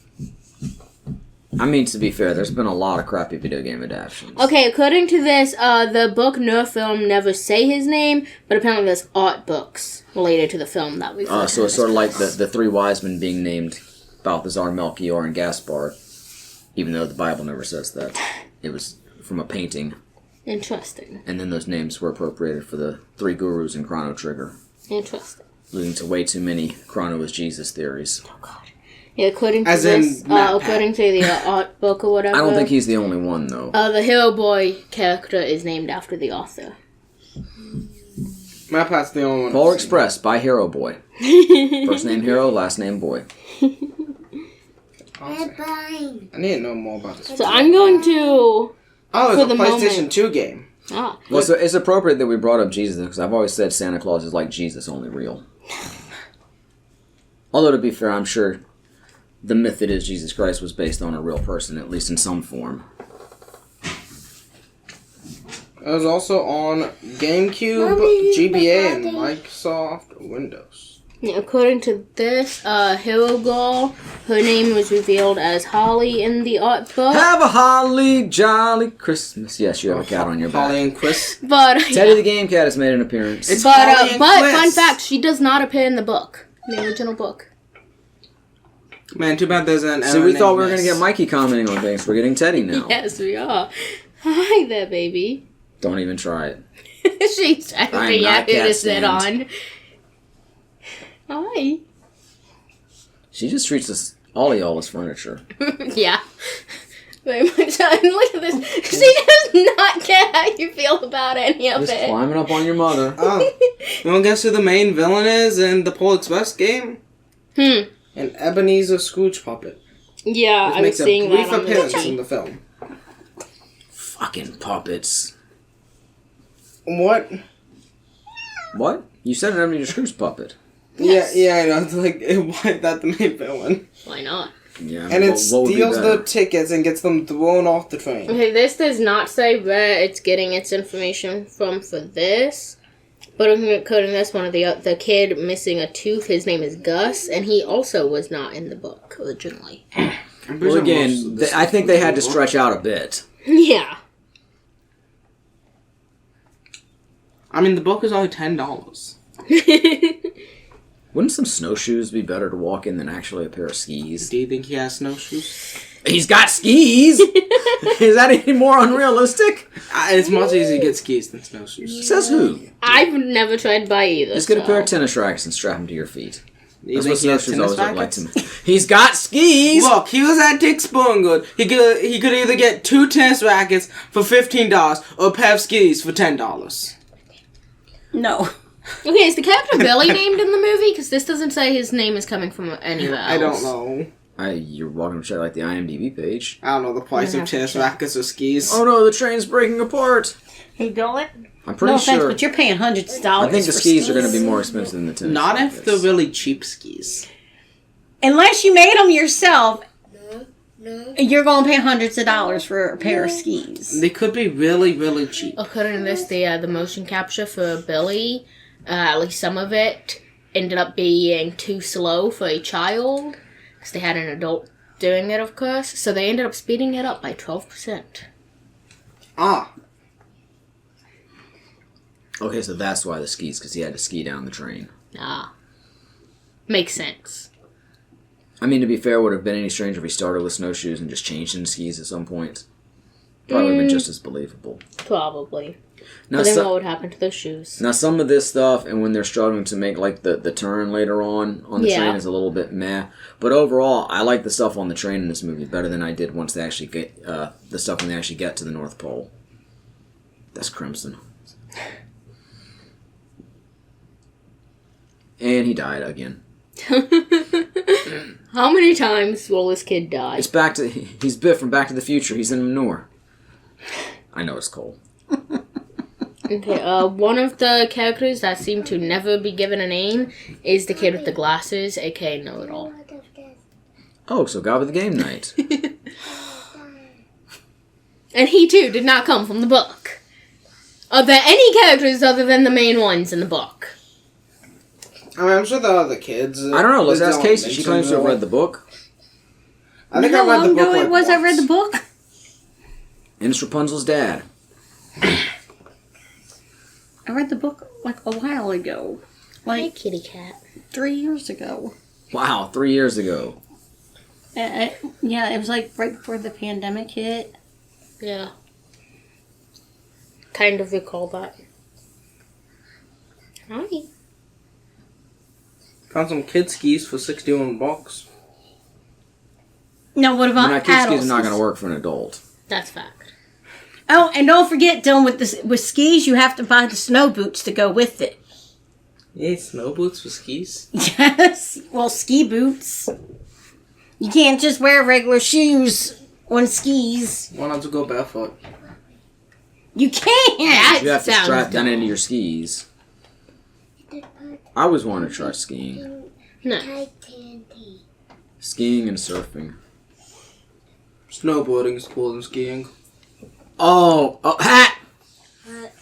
I mean, to be fair, there's been a lot of crappy video game adaptations. Okay, according to this, the book nor film never say his name, but apparently there's art books related to the film that we've So it's sort of like the three wise men being named Balthazar, Melchior, and Gaspar, even though the Bible never says that. It was from a painting, Interesting. and then those names were appropriated for the three gurus in Chrono Trigger, Interesting. leading to way too many Chrono is Jesus theories. Oh, God. Yeah, according to As in this, Matt according to the art book or whatever, I don't think he's the only one, though. the Hero Boy character is named after the author. My Pat's the only one. Polar Express by Hero Boy. First name Hero, last name Boy. Awesome. Bye. I need to know more about this. So I'm going to. Oh, it's For a the PlayStation moment. 2 game. Ah. Well, so it's appropriate that we brought up Jesus because I've always said Santa Claus is like Jesus, only real. Although, to be fair, I'm sure the myth that is Jesus Christ was based on a real person, at least in some form. It was also on GameCube, Mommy, GBA, and Daddy. Microsoft Windows. Yeah, according to this, Hero Girl, her name was revealed as Holly in the art book. Have a holly jolly Christmas. Yes, you have a cat on your back. Holly and Chris. But Teddy the Game Cat has made an appearance. It's but Holly and but Chris. fun fact, she does not appear in the book, the original book. Man, too bad there's an. See, we thought we were going to get Mikey commenting on things. We're getting Teddy now. Yes, we are. Hi there, baby. Don't even try it. She's I'm angry not at who cat to sit on. stand. Hi. She just treats us all as furniture. Yeah. Very much so. And look at this. She does not care how you feel about any of Just it. climbing up on your mother. Oh. You want to guess who the main villain is in the Polar Express game? Hmm. An Ebenezer Scrooge puppet. Yeah, Which I was makes a seeing brief that on the appearance in screen. the film. Fucking puppets. What? What? You said an Ebenezer Scrooge puppet. Yeah, I know. It's like, why is that the main villain? Why not? Yeah. And it what would be steals better? the tickets and gets them thrown off the train. Okay, this does not say where it's getting its information from for this. But according to this one, the kid missing a tooth, his name is Gus, and he also was not in the book originally. I'm pretty Well, sure most again, of this I think they had to was- stretch out a bit. Yeah. I mean, the book is only $10. Wouldn't some snowshoes be better to walk in than actually a pair of skis? Do you think he has snowshoes? He's got skis! Is that any more unrealistic? It's much easier to get skis than snowshoes. Says who? I've never tried to buy either. Just get a so. pair of tennis rackets and strap them to your feet. You That's what think he has snowshoes tennis always look like to rackets? me. He's got skis! Look, he was at Dick's Sporting Goods. He could either get 2 tennis rackets for $15 or a pair of skis for $10. No. Okay, is the character Billy named in the movie? Because this doesn't say his name is coming from anywhere else. I don't know. You're welcome to check like the IMDb page. I don't know the price of tennis rackets or skis. Oh no, the train's breaking apart. Hey, Dylan. I'm pretty No offense, sure. but you're paying hundreds of dollars. I think the for skis are going to be more expensive than the tennis. Not if rackets. they're really cheap skis. Unless you made them yourself, No. you're going to pay hundreds of dollars for a pair of skis. They could be really, really cheap. According to this, the motion capture for Billy, at least some of it, ended up being too slow for a child. Because they had an adult doing it, of course. So they ended up speeding it up by 12%. Ah, Okay, so that's why the skis, because he had to ski down the train. Ah. Makes sense. I mean, to be fair, would it have been any stranger if he started with snowshoes and just changed into skis at some point? Probably would have been just as believable. Probably. Now, But then so- what would happen to those shoes? Now, some of this stuff, and when they're struggling to make like the turn later on the Yeah. train, is a little bit meh. But overall, I like the stuff on the train in this movie better than I did once they actually get the stuff when they actually get to the North Pole. That's Crimson. And he died again. How many times will this kid die? It's back to he's Biff from Back to the Future. He's in manure. I know it's cold. Okay, one of the characters that seem to never be given a name is the kid with the glasses, aka Know-It-All. Oh, so God with the Game Night. And he too did not come from the book. Are there any characters other than the main ones in the book? I mean, I'm sure there are other kids. I don't know. Let's that ask don't Casey. She mention claims to have them. read the book. I think You know I read how the long book ago like it was I read once. the book? And it's Rapunzel's dad. I read the book like a while ago. Like kitty cat. 3 years ago. Wow, 3 years ago. Yeah, it was like right before the pandemic hit. Yeah. Kind of recall that. Hi. Found some kid skis for $61. Now, what I about mean, kid skis adults? are not going to work for an adult. That's fact. Oh, and don't forget, Dylan, with skis, you have to buy the snow boots to go with it. Yeah, snow boots with skis. Yes. Well, ski boots. You can't just wear regular shoes on skis. Why not to go barefoot? You can't. You have to Sounds strap down dumb. into your skis. I always wanted to try skiing. No. Candy. Skiing and surfing. Snowboarding is cooler than skiing. Oh, hat!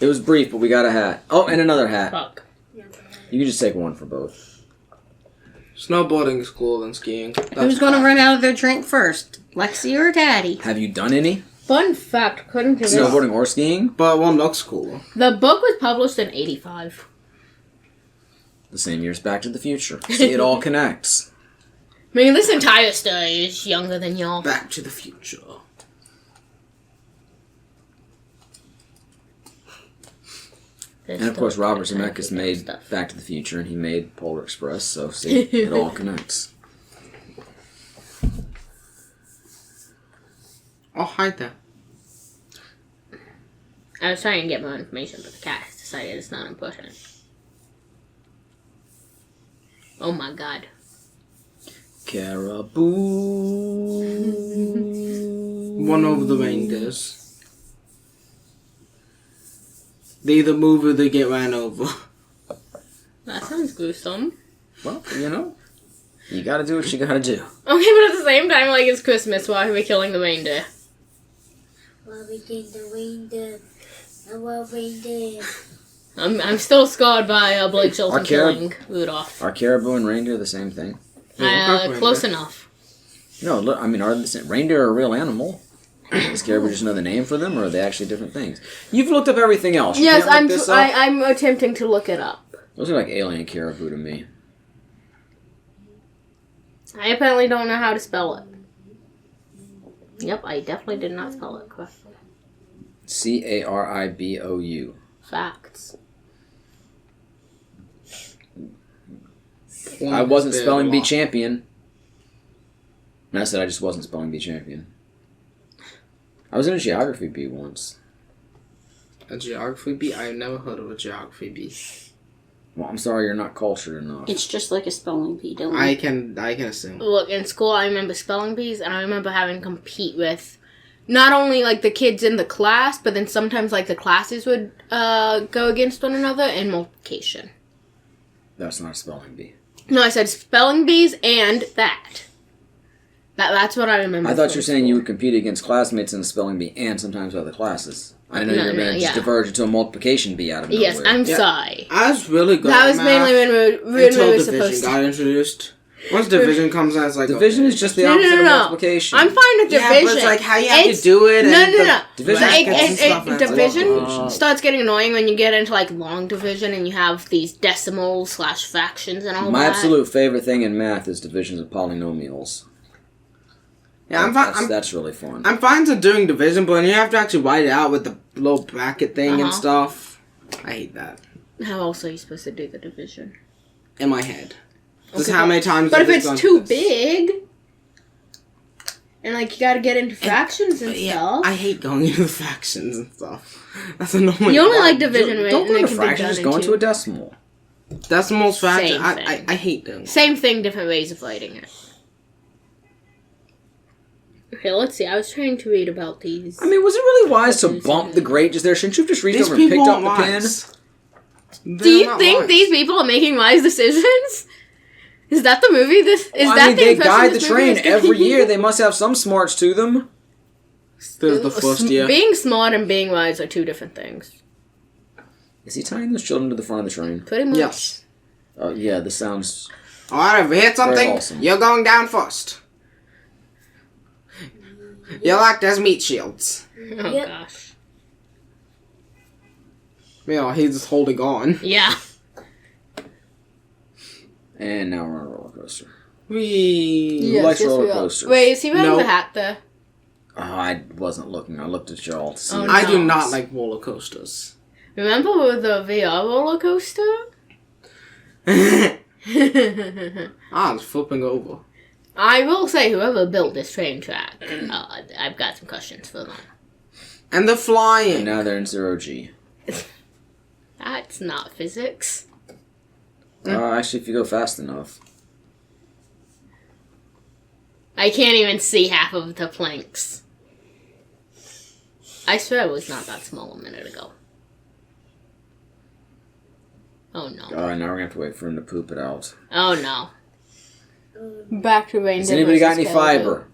It was brief, but we got a hat. Oh, and another hat. Fuck. You can just take one for both. Snowboarding is cooler than skiing. Who's going to run out of their drink first? Lexi or Daddy? Have you done any? Fun fact, according to this, Snowboarding or skiing? But one looks cooler. the book was published in 85. The same year as Back to the Future. See, it all connects. I mean, this entire story is younger than y'all. Back to the Future. This And of course, stuff Robert is kind of Zemeckis freaking made stuff. Back to the Future, and he made Polar Express, so see, it all connects. I'll hide that. I was trying to get more information, but the cat has decided it's not important. Oh my god. Caribou. One over the reindeers. They either move or they get ran over. That sounds gruesome. Well, you know, you gotta do what you gotta do. Okay, but at the same time, like, it's Christmas. Why are we killing the reindeer? While we did the reindeer. And what we did. I'm still scarred by Blake Shelton Our carib- killing Rudolph. Are caribou and reindeer the same thing? Close enough. No, look, I mean, are they the same? Reindeer are a real animal. Does caribou just another name for them, or are they actually different things? You've looked up everything else. You Yes, can't look this up? I'm attempting to look it up. Those are like alien caribou to me. I apparently don't know how to spell it. Yep, I definitely did not spell it correctly. Caribou. Facts. I wasn't spelling bee champion. And I said I just wasn't spelling bee champion. I was in a geography bee once. A geography bee? I've never heard of a geography bee. Well, I'm sorry you're not cultured enough. It's just like a spelling bee, Dylan. I can assume. Look, in school, I remember spelling bees, and I remember having to compete with not only, like, the kids in the class, but then sometimes, like, the classes would go against one another in multiplication. That's not a spelling bee. No, I said spelling bees and that. That's what I remember. I thought you from were saying school. you would compete against classmates in the spelling bee and sometimes other classes. I know No, you're going to no, just yeah. diverge into a multiplication bee out of nowhere. Yes, I'm Yeah. sorry. I was really good That at was math mainly when we until were division supposed to. got introduced. Once division comes out, it's like... Division okay. is just the No, no, opposite no, of no. multiplication. I'm fine with Yeah, division. but it's like how you have It's- to do it. No, and no, the no. Division brackets and stuff, and it's like, Division oh. starts getting annoying when you get into, like, long division and you have these decimals / fractions and all My that. absolute favorite thing in math is divisions of polynomials. Yeah, That's really fun. I'm fine to doing division, but when you have to actually write it out with the little bracket thing and stuff, I hate that. How else are you supposed to do the division? In my head. Just Okay, how many times... But if have it's they gone too through this? big, and, like, you gotta get into fractions and Yeah, stuff. I hate going into fractions and stuff. That's annoying. You only like division when Don't go it into can be fractions, done just go into a decimal. Decimals, fractions. Same I thing. hate them. Same thing, different ways of writing it. Okay, let's see. I was trying to read about these. I mean, was it really wise to bump the grate just there? Shouldn't you have just reached These over and people picked up aren't the pen? wise. Do you think these people are making wise decisions? Is that the movie? Is Well, that I mean, the they impression guide the this movie train is every giving? year. They must have some smarts to them. This is the first year. Being smart and being wise are two different things. Is he tying those children to the front of the train? Pretty much. Yes. Oh, yeah, this sounds... Alright, if we hit something, awesome. you're going down first. You'll act as meat shields. Oh Yep. gosh. You know, he's just holding on. Yeah. And now we're on a roller coaster. We... likes roller coasters? Wait, is he wearing No. the hat there? Oh, I wasn't looking. I looked at y'all to see. Oh, I do no. not like roller coasters. Remember with the VR roller coaster? I was flipping over. I will say, whoever built this train track, I've got some questions for them. And they're And flying. now they're in 0G. That's not physics. Actually, if you go fast enough. I can't even see half of the planks. I swear it was not that small a minute ago. Oh no. Alright, now we're gonna have to wait for him to poop it out. Oh no. Back to rain. Has anybody got any fiber?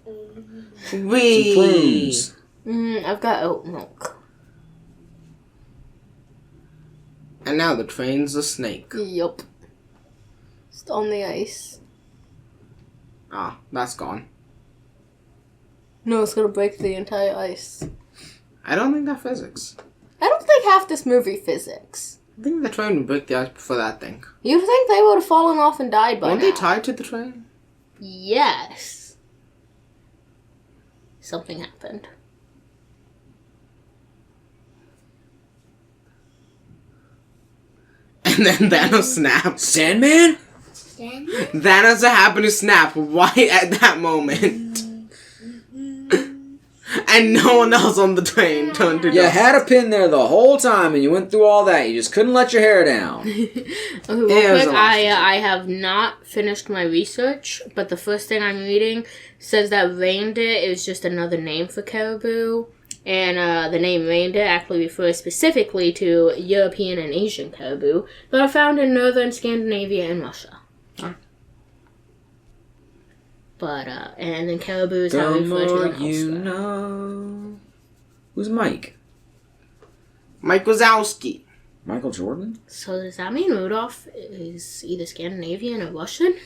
Some prunes. I've got oat milk. And now the train's a snake. Yup. It's on the ice. Ah, that's gone. No, it's gonna break the entire ice. I don't think that's physics. I don't think half this movie physics. I think the train would break the ice before that thing. You think they would have fallen off and died by Weren't now? they tied to the train? Yes. Something happened. And then Thanos snaps. Sandman? Thanos happened to snap right at that moment. And no one else on the train turned to You dust. had a pin there the whole time and you went through all that. You just couldn't let your hair down. Okay, real was quick, a lot. I have not finished my research, but the first thing I'm reading says that reindeer is just another name for caribou, and the name reindeer actually refers specifically to European and Asian caribou that are found in northern Scandinavia and Russia. But, and then caribou is how The we refer to more them you elsewhere. know. Who's Mike? Mike Wazowski. Michael Jordan? So does that mean Rudolph is either Scandinavian or Russian?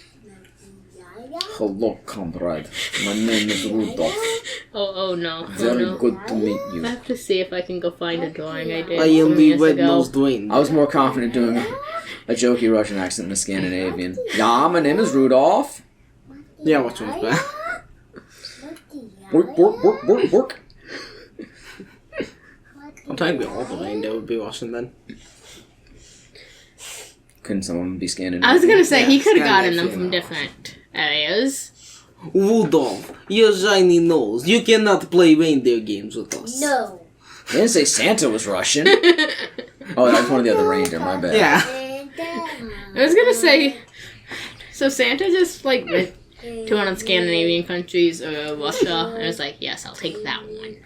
Hello, comrade. My name is Rudolph. Oh no. Very Oh, no. good to meet I you. have to see if I can go find a drawing I did I am some the years ago. red-nosed reindeer. I was more confident doing a jokey Russian accent than a Scandinavian. Yeah, my name is Rudolph. Yeah, which one's better? Work, work, work, work, work. I'm technically all the reindeer would be Russian then. Couldn't someone be Scandinavian? I was gonna say he Yeah, could have gotten them Scandinavian. from different areas. Rudolph, your shiny nose. You cannot play reindeer games with us. No. They didn't say Santa was Russian. Oh, that's one of the other reindeer, my bad. Yeah. I was gonna say, so Santa just like went to one of the Scandinavian countries or Russia, and was like, yes, I'll take that one.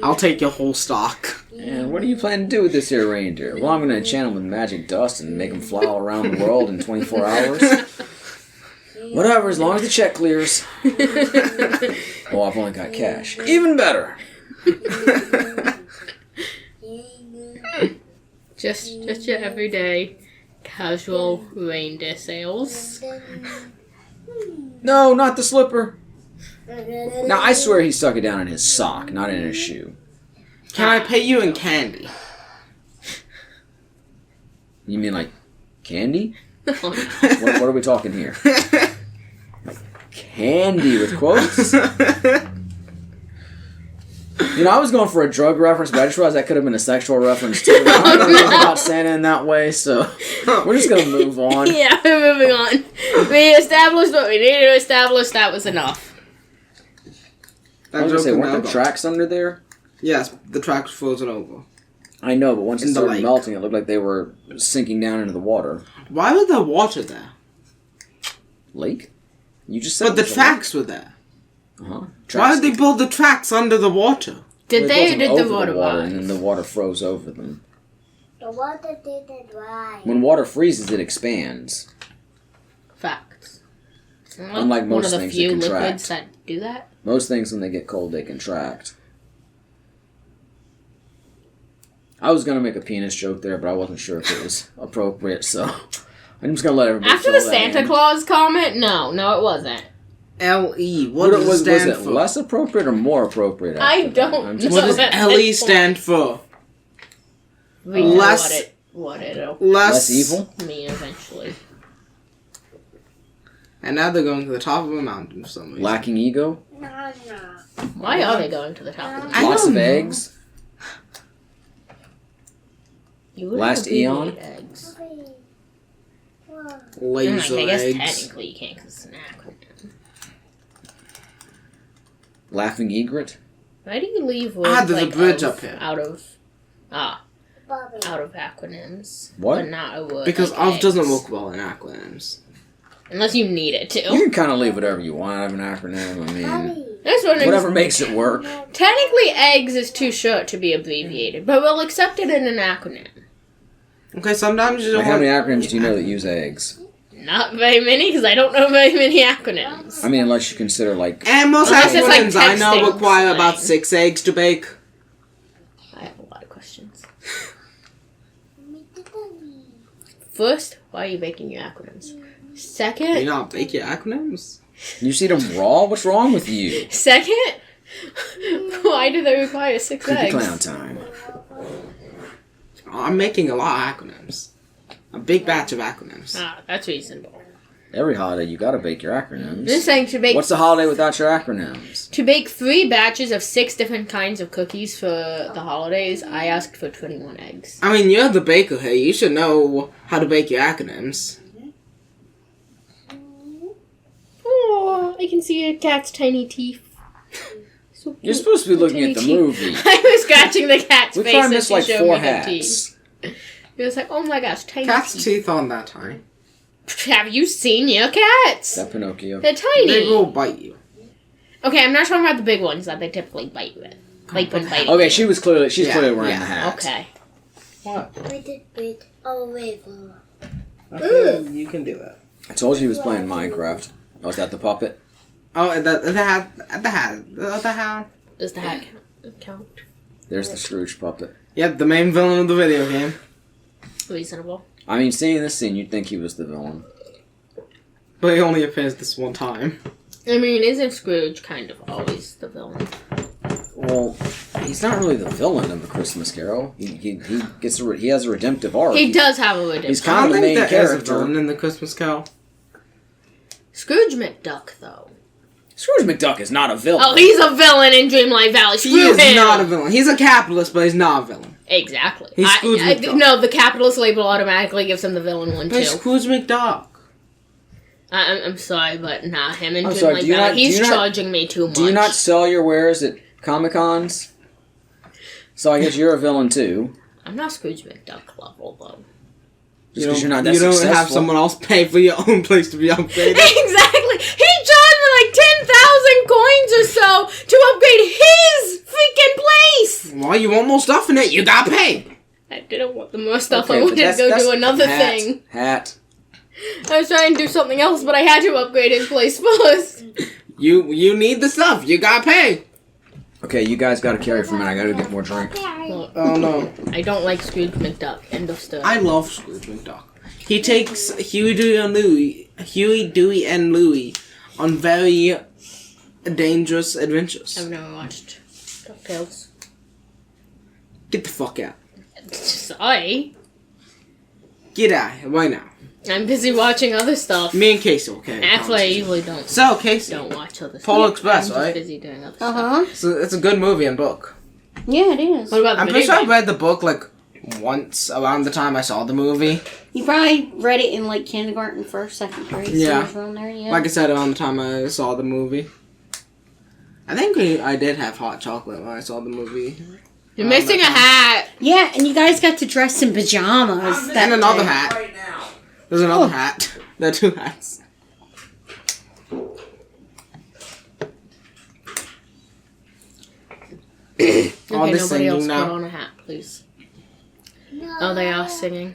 I'll take your whole stock. And what do you plan to do with this here reindeer? Well, I'm going to enchant him with magic dust and make him fly all around the world in 24 hours. Whatever, as long as the check clears. Oh, I've only got cash. Even better. Just your everyday casual reindeer sales. No, not the slipper. Now, I swear he stuck it down in his sock, not in his shoe. Can I pay you in candy? You mean like candy? Oh, What are we talking here? Candy with quotes? You know, I was going for a drug reference, but I just realized that could have been a sexual reference too. I don't know anything about Santa in that way, so we're just going to move on. yeah, we're moving on. We established what we needed to establish. That was enough. I was going to say, weren't there tracks under there? Yes, the track's frozen over. I know, but once it In the started lake. melting, it looked like they were sinking down into the water. Why was there water there? Lake? You just said But the it was a tracks were there. lake. Uh-huh. Why did they build the tracks under the water? Did Well, they it or did wasn't the over water and then the water froze over them. The water didn't rise. When water freezes, it expands. Facts. Unlike one most of the things, it few contract. liquids that do that. Most things, when they get cold, they contract. I was going to make a penis joke there, but I wasn't sure if it was appropriate, so I'm just going to let everybody After fill the that Santa in. Claus comment, no, it wasn't. L-E. What does was it stand it for? less appropriate or more appropriate? I after that? don't I'm know. just- What does at L-E this stand for? We know Less- what it'll Less evil? mean eventually. And now they're going to the top of a mountain for some reason. Lacking ego? No, no. Why are they going to the top of the I Lots don't of know. eggs? You would Last have really eon? eat eggs. Laser I guess eggs. technically you can't 'cause it's a snack. Laughing egret? Why do you leave words there's a like bridge of up here. out of Bobby. out of acronyms? What? But not a word. Because like of doesn't eggs. work well in acronyms. Unless you need it to. You can kind of leave whatever you want out of an acronym. I mean, Bobby. That's what whatever makes it work. Technically, eggs is too short to be abbreviated, but we'll accept it in an acronym. Okay, sometimes you don't Like, how want... many acronyms do you know that use eggs? Not very many, because I don't know very many acronyms. I mean, unless you consider like. And most Unless it's like acronyms I know texting require about slang. 6 eggs to bake. I have a lot of questions. Make the bunny. First, why are you making your acronyms? Do you Second, not bake your acronyms? You see them raw? What's wrong with you? why do they require 6 Creepy eggs? clown time. I'm making a lot of acronyms. A big batch of acronyms. Ah, that's reasonable. Every holiday, you gotta bake your I'm acronyms. just saying to bake What's the holiday without your acronyms? 3 batches of 6 different kinds of cookies for the holidays. I asked for 21 eggs. I mean, you're the baker here. You should know how to bake your acronyms. Oh, I can see a cat's tiny teeth. So You're cute. supposed to be looking at the Tiny teeth. movie. I was scratching the cat's We face probably and missed she like showed 4 me the hats. teeth. It was like, oh my gosh, tiny Cat's teeth. teeth aren't that tiny. Have you seen your cats? Is that Pinocchio? They're tiny. They will bite you. Okay, I'm not talking about the big ones that they typically bite with. Like when biting. Okay, you. she's clearly wearing yeah. the hat. Okay. What? With a river. Okay, you can do that. I told you he was playing Minecraft. Oh, is that the puppet? Oh, the hat. Does the hat count? There's the Scrooge puppet. Yep, the main villain of the video game. Reasonable. I mean, seeing this scene, you'd think he was the villain. But he only appears this one time. I mean, isn't Scrooge kind of always the villain? Well, he's not really the villain of A Christmas Carol. He has a redemptive arc. He does have a redemption. He's I kind don't of the think main there is a character. villain in the Christmas Carol. Scrooge McDuck, though. Scrooge McDuck is not a villain. Oh, he's a villain in Dreamlight Valley. Screw He is him. not a villain. He's a capitalist, but he's not a villain. Exactly. He's Scrooge McDuck. No, the capitalist label automatically gives him the villain one, But too. he's Scrooge McDuck. I'm sorry, but nah, him in I'm sorry, Dreamlight do you Valley, not- he's do you not- charging me too much. Do you not sell your wares at Comic-Cons? So I guess you're a villain too. I'm not Scrooge McDuck level, though. Just because you're not that you don't successful. have someone else pay for your own place to be upgraded. Exactly! He charged me like 10,000 coins or so to upgrade his freaking place! Well, you want more stuff in it, you gotta pay. I didn't want the more stuff. Okay, I but wanted to that's- go that's do another hat, thing. Hat. I was trying to do something else, but I had to upgrade his place first. You need the stuff, you gotta pay. Okay, you guys got to carry for a minute. I got to get more drink. Well, Oh no. I don't like Scrooge McDuck. End of story. I love Scrooge McDuck. He takes Huey, Dewey, and Louie on very dangerous adventures. I've never watched DuckTales. Get the fuck out. Sorry. Get out of here right now. I'm busy watching other stuff. Me and Casey, okay? Actually, I usually don't So, Casey, watch other stuff. Polar Express, I'm just right? busy doing other stuff. Uh-huh. so it's a good movie and book. Yeah, it is. What about the I'm pretty video sure I game? read the book like once around the time I saw the movie. You probably read it in like kindergarten, first, second grade. Yeah. somewhere around there, yeah. Like I said, around the time I saw the movie. I think I did have hot chocolate when I saw the movie. You're missing a hat. Yeah, and you guys got to dress in pajamas. And another day. hat. Right now. There's another hat. There are 2 hats. Okay, Oh, they're nobody singing else now. put on a hat, please. Oh, they are singing.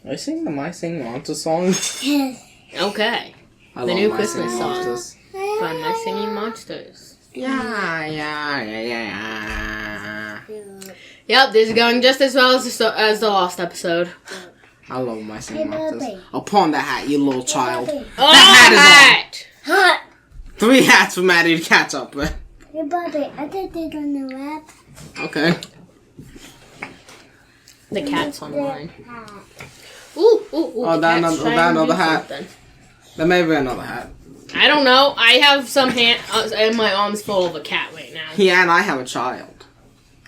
I sing the My Sing Monster song. Yes. Okay. I The love new My Christmas Singing song. Monsters. By My Singing Monsters. Yeah. Yep, this is going just as well as the last episode. I love My Singing Hey, Monsters. Bobby. I'll pawn that hat, you little child. Oh, hat is hat! Hot. 3 hats for Maddie to catch up with. Hey, Bobby, I did it on the web. Okay. The cat's online. Hat. Ooh, ooh, ooh. Oh, the that cat's another- trying that to do another hat. something. There may be another hat. I don't know. I have some hand and my arms full of a cat right now. Yeah, and I have a child.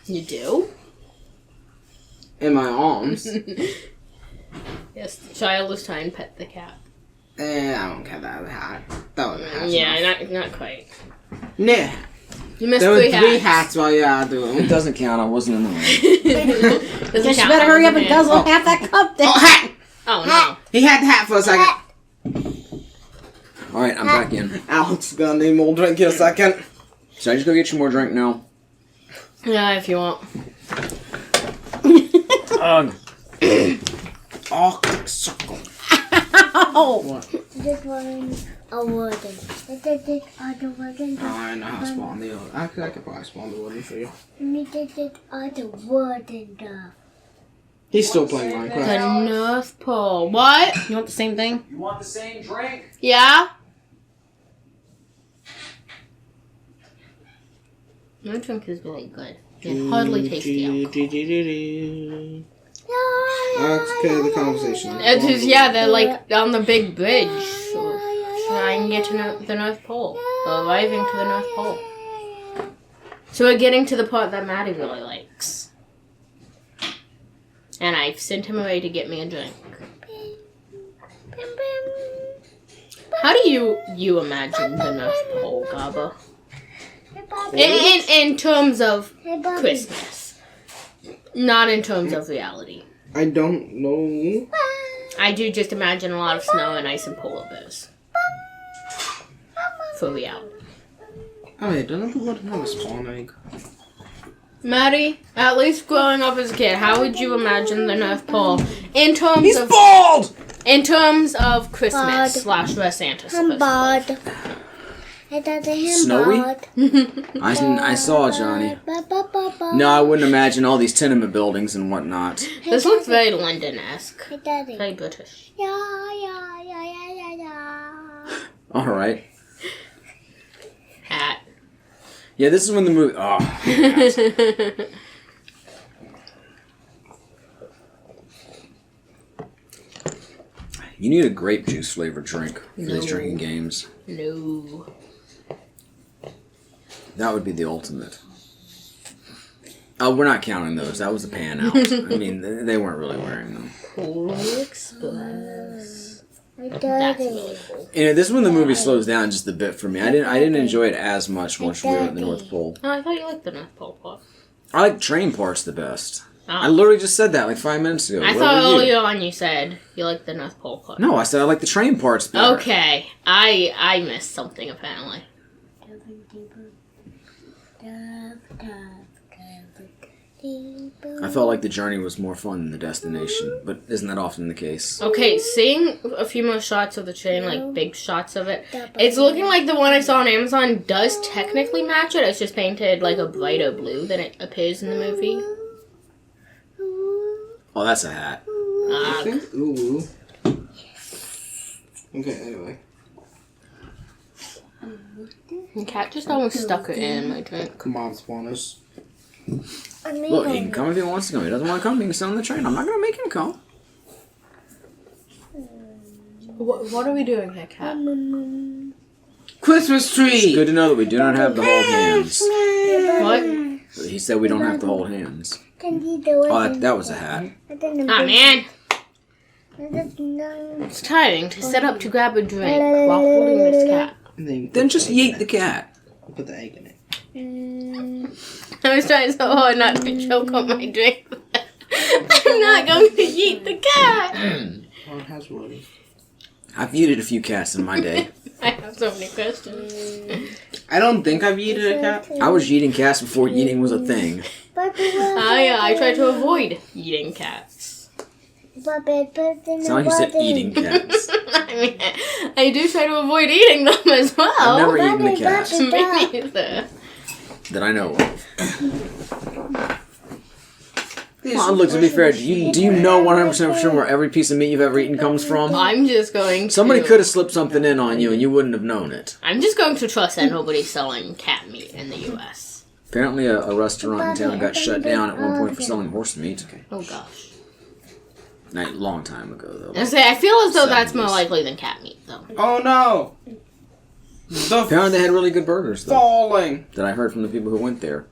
You do? In my arms. Yes, the child is trying to pet the cat. I don't care that hat. That was a hat. Yeah, not quite. Nah. You missed There were 3 three hats. hats while you had It to. doesn't count. I wasn't in the room. Doesn't Guess you count. better I hurry up wasn't and in. guzzle half that cup then. Oh, hat! Oh no. He had the hat for a second. All right, I'm back in. Alex is gonna need more drink in a second. Should I just go get you more drink now? Yeah, if you want. Ugh. Arctic Circle. Oh, This one a warden. This other warden. I know how to spawn the other. I could probably spawn the warden for you. This other warden though. He's still playing The Minecraft. North Pole. What? you want the same thing? You want the same drink? Yeah? My drink is very good. It's hardly tasty alcohol. Let's carry the conversation. It is, yeah, they're like on the big bridge. So trying to get to the North Pole. We're arriving to the North Pole. So we're getting to the part that Maddie really likes. And I've sent him away to get me a drink. How do you imagine the North Pole, Gabba? In terms of Christmas. Not in terms of reality. I don't know. I do just imagine a lot of snow and ice and polar bears. For reality. Oh yeah, doesn't the warden have a spawn egg? Maddie, at least growing up as a kid, how would you imagine the North Pole in terms He's of bald! Christmas Bald. slash where Santa's I'm supposed to bald. I thought him Snowy? bald. I saw Johnny. No, I wouldn't imagine all these tenement buildings and whatnot. live. This looks very London-esque. Hey, Daddy. Very British. Yeah. All right. Hat. Yeah, this is when the movie. Oh, you need a grape juice flavored drink for these No. drinking games. No. That would be the ultimate. Oh, we're not counting those. That was a pan out. I mean, they weren't really wearing them. LEXPRESS. That's Daddy. really cool. You know, this is when the movie slows down just a bit for me. I didn't enjoy it as much once we were at the North Pole. Oh, I thought you liked the North Pole part. I like train parts the best. Oh. I literally just said that like 5 minutes ago. I Where thought were you? earlier on you said you liked the North Pole part. No, I said I like the train parts better. Okay, I missed something apparently. I felt like the journey was more fun than the destination, but isn't that often the case? Okay, seeing a few more shots of the train, like big shots of it, it's looking like the one I saw on Amazon does technically match it. It's just painted like a brighter blue than it appears in the movie. Oh, that's a hat. I think. Ooh. Okay, anyway. The cat just almost stuck it in my drink. Come on, spawners. Look, he can come if he wants to come. If he doesn't want to come, he can sit on the train. I'm not going to make him come. What are we doing here, cat? Christmas tree! It's good to know that we do not have to hold hands. What? He said we don't have to hold hands. Oh, Oh, that was a hat. Ah, man. It's tiring to set up to grab a drink while holding this cat. Then just yeet the cat. Put the egg in it. I was trying so hard not to choke on my drink. I'm not going to yeet the cat. Oh, it has woody. I've yeeted a few cats in my day. I have so many questions. I don't think I've eaten a cat. I was yeeting cats before yeeting was a thing. I try to avoid eating cats. It's not like you said eating cats. I mean, I do try to avoid eating them as well. I've never eaten a cat Me neither. that I know of. Come on, look, to be fair, do you know 100% for sure where every piece of meat you've ever eaten comes from? I'm just going to... Somebody could have slipped something in on you and you wouldn't have known it. I'm just going to trust that nobody's selling cat meat in the U.S. Apparently a restaurant in town got shut down at one point for selling horse meat. Oh, gosh. A long time ago, though. I feel as though that's more 70s. likely than cat meat, though. Oh no! The Apparently they had really good burgers, though, falling! that I heard from the people who went there.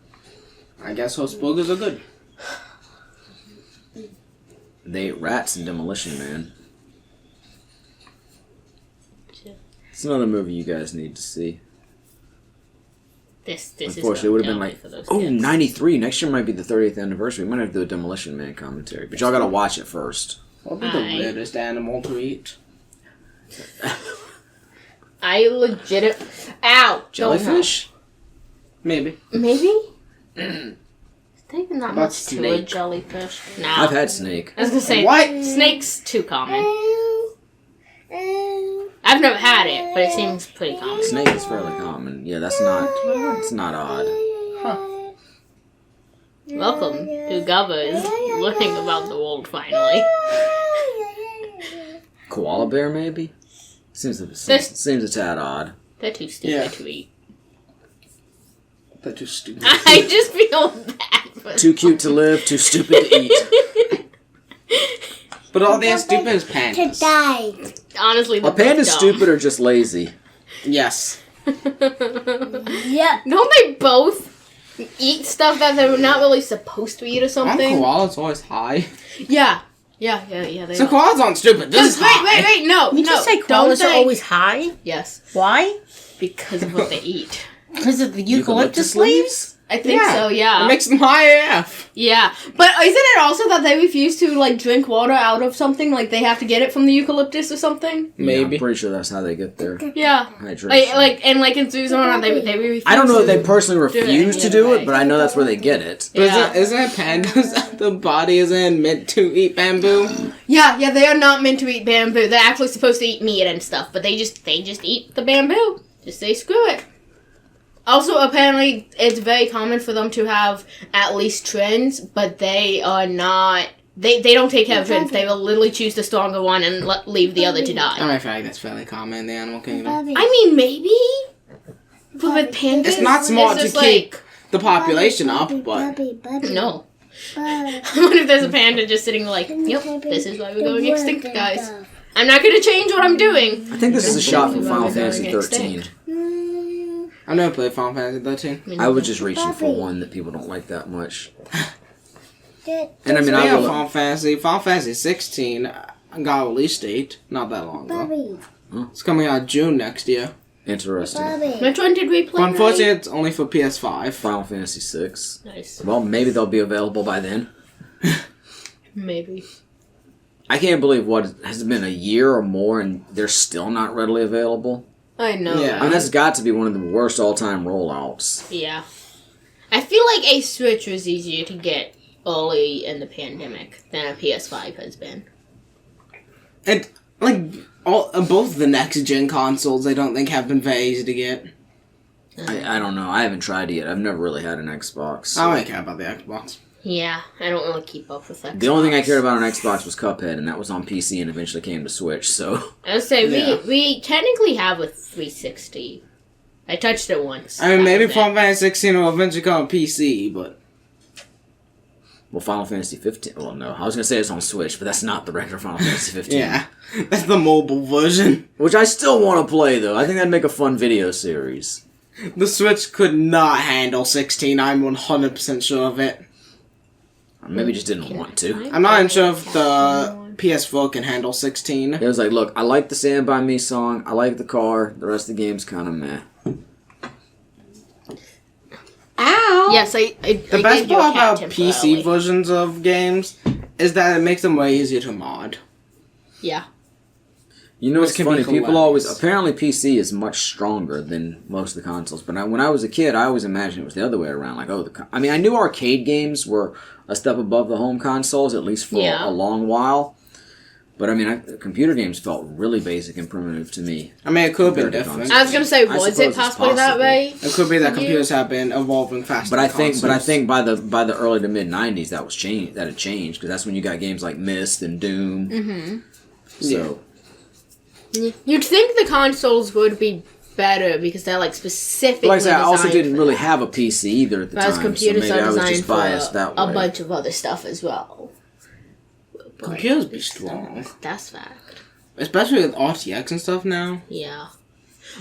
I guess those burgers are good. They ate rats in Demolition Man. It's another movie you guys need to see. This is Unfortunately, it would have been dumb like, for those oh, kids. 93. Next year might be the 30th anniversary. We might have to do a Demolition Man commentary. But y'all got to watch it first. What would be the weirdest animal to eat? I legit. Ow! Jellyfish? Maybe. Maybe? Is there even that About much to a snake? jellyfish? No. I've had snake. I was gonna say, What? snake's too common. I've never had it, but it seems pretty common. Snake is fairly common. Yeah, it's not odd. Welcome to Gubba's learning about the world finally. Koala bear, maybe? Seems a tad odd. They're too stupid to eat. They're too stupid. I just feel bad for Too cute to live, too stupid to eat. But all they're stupid is To pandas. die. Honestly, A panda's stupid or just lazy? Yes. Yep. Don't they both eat stuff that they're not really supposed to eat or Aren't something? koalas always high? Yeah. They So are. koalas aren't stupid. This is high. Wait, no. You no, just say don't koalas are always high? Yes, Why? because of what they eat. Because of the eucalyptus leaves? I think so, yeah. It makes them high AF. Yeah. But isn't it also that they refuse to, like, drink water out of something? Like, they have to get it from the eucalyptus or something? Yeah, Maybe. I'm pretty sure that's how they get their Yeah. hydration. Like in Arizona, they refuse I don't know if to they personally do it refuse any to other do way. it, but I know that's where they get it. But Yeah. isn't it pandas that the body isn't meant to eat bamboo? Yeah, they are not meant to eat bamboo. They're actually supposed to eat meat and stuff, but they just eat the bamboo. Just say screw it. Also, apparently, it's very common for them to have at least twins, but they are not. They don't take care of twins. They will literally choose the stronger one and leave the other to die. I feel like that's fairly common in the animal kingdom. Bobby. I mean, maybe. But with pandas, It's not smart to just keep like, the population up, but Bobby. no. Bobby. What if there's a panda just sitting like, yep, this is why we're going extinct, guys. I'm not going to change what I'm doing. I think this is a shot from This is Final why we're going Fantasy extinct. 13. I've never played Final Fantasy 13. I was just reaching for one that people don't like that much. And And I mean, Speaking I of will, Final Fantasy 16 got a release date not that long ago. Bobby. It's coming out June next year. interesting. Bobby. Which one did we play? But unfortunately, it's only for PS5. Final Fantasy 6. Nice. Well, maybe they'll be available by then. Maybe. I can't believe what has it been a year or more and they're still not readily available. I know. Yeah. I mean, that's got to be one of the worst all-time rollouts. Yeah. I feel like a Switch was easier to get early in the pandemic than a PS5 has been. And, like, both the next-gen consoles, I don't think have been very easy to get. I don't know. I haven't tried it yet. I've never really had an Xbox. I don't care about the Xbox. Yeah, I don't really keep up with that. The only thing I cared about on Xbox was Cuphead, and that was on PC and eventually came to Switch, so... I would say Yeah. we technically have a 360. I touched it once. I mean, That maybe was it. Final Fantasy 16 will eventually come on PC, but... Well, Final Fantasy 15... Well, no. I was going to say it's on Switch, but that's not the regular Final Fantasy 15. Yeah. That's the mobile version. Which I still want to play, though. I think that'd make a fun video series. The Switch could not handle 16, I'm 100% sure of it. Or maybe just didn't want to. I'm not even sure if the PS4 can handle 16. It was like, look, I like the Stand By Me song. I like the car. The rest of the game's kind of meh. Ow! Yes, I The best part about PC versions of games is that it makes them way easier to mod. Yeah. You know, Which it's can be funny. People always... hilarious. Apparently, PC is much stronger than most of the consoles. But when I was a kid, I always imagined it was the other way around. Like, I mean, I knew arcade games were a step above the home consoles, at least for Yeah. a long while. But, I mean, computer games felt really basic and primitive to me. I mean, it could be Compared to different. I was gonna say, I was suppose it it's possibly that possible. way? It could be that Yeah. computers have been evolving faster. But I than think consoles. by the early to mid '90s that was changed. That had changed because that's when you got games like Myst and Doom. Mm-hmm. So You'd think the consoles would be better because they're like specifically. like I said, I also designed didn't for really that. have a PC either at the Whereas time. computers so maybe are I was designed just for biased that way. a bunch of other stuff as well. computers be strong, That's fact. especially with RTX and stuff now. Yeah.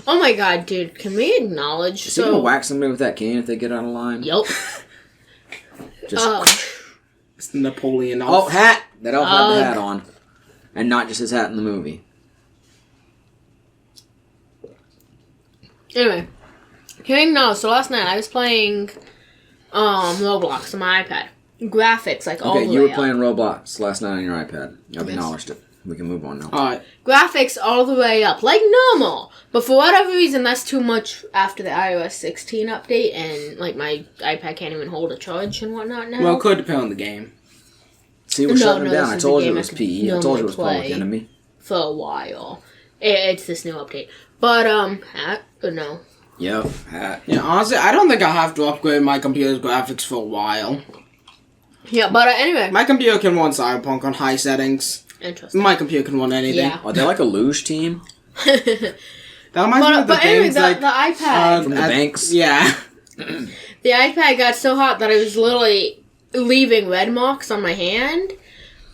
Oh my god, dude! Can we acknowledge? Is he gonna whack somebody with that cane if they get out of line? Yep. Just It's Napoleon. oh, hat! That elf had the Ugh. hat on, and not just his hat in the movie. Anyway, Hearing no, so last night I was playing Roblox on my iPad. Graphics, like, all the way Okay, you were up. playing Roblox last night on your iPad. I've acknowledged it. We can move on now. Alright. Graphics all the way up, like normal. But for whatever reason, that's too much after the iOS 16 update, and like my iPad can't even hold a charge and whatnot now. Well, it could depend on the game. See, we're No, shutting no, it down. this I is told the you it game was I could PE. I told you it was normally Public play. Enemy. For a while. It's this new update. But, no. Yep. Hat. Yeah, honestly, I don't think I'll have to upgrade my computer's graphics for a while. Yeah, but anyway. My computer can run Cyberpunk on high settings. Interesting. My computer can run anything. Yeah. Are they like a luge team? That reminds me of the but anyway, things the like... iPad. From the banks? Yeah. The iPad got so hot that I was literally leaving red marks on my hand.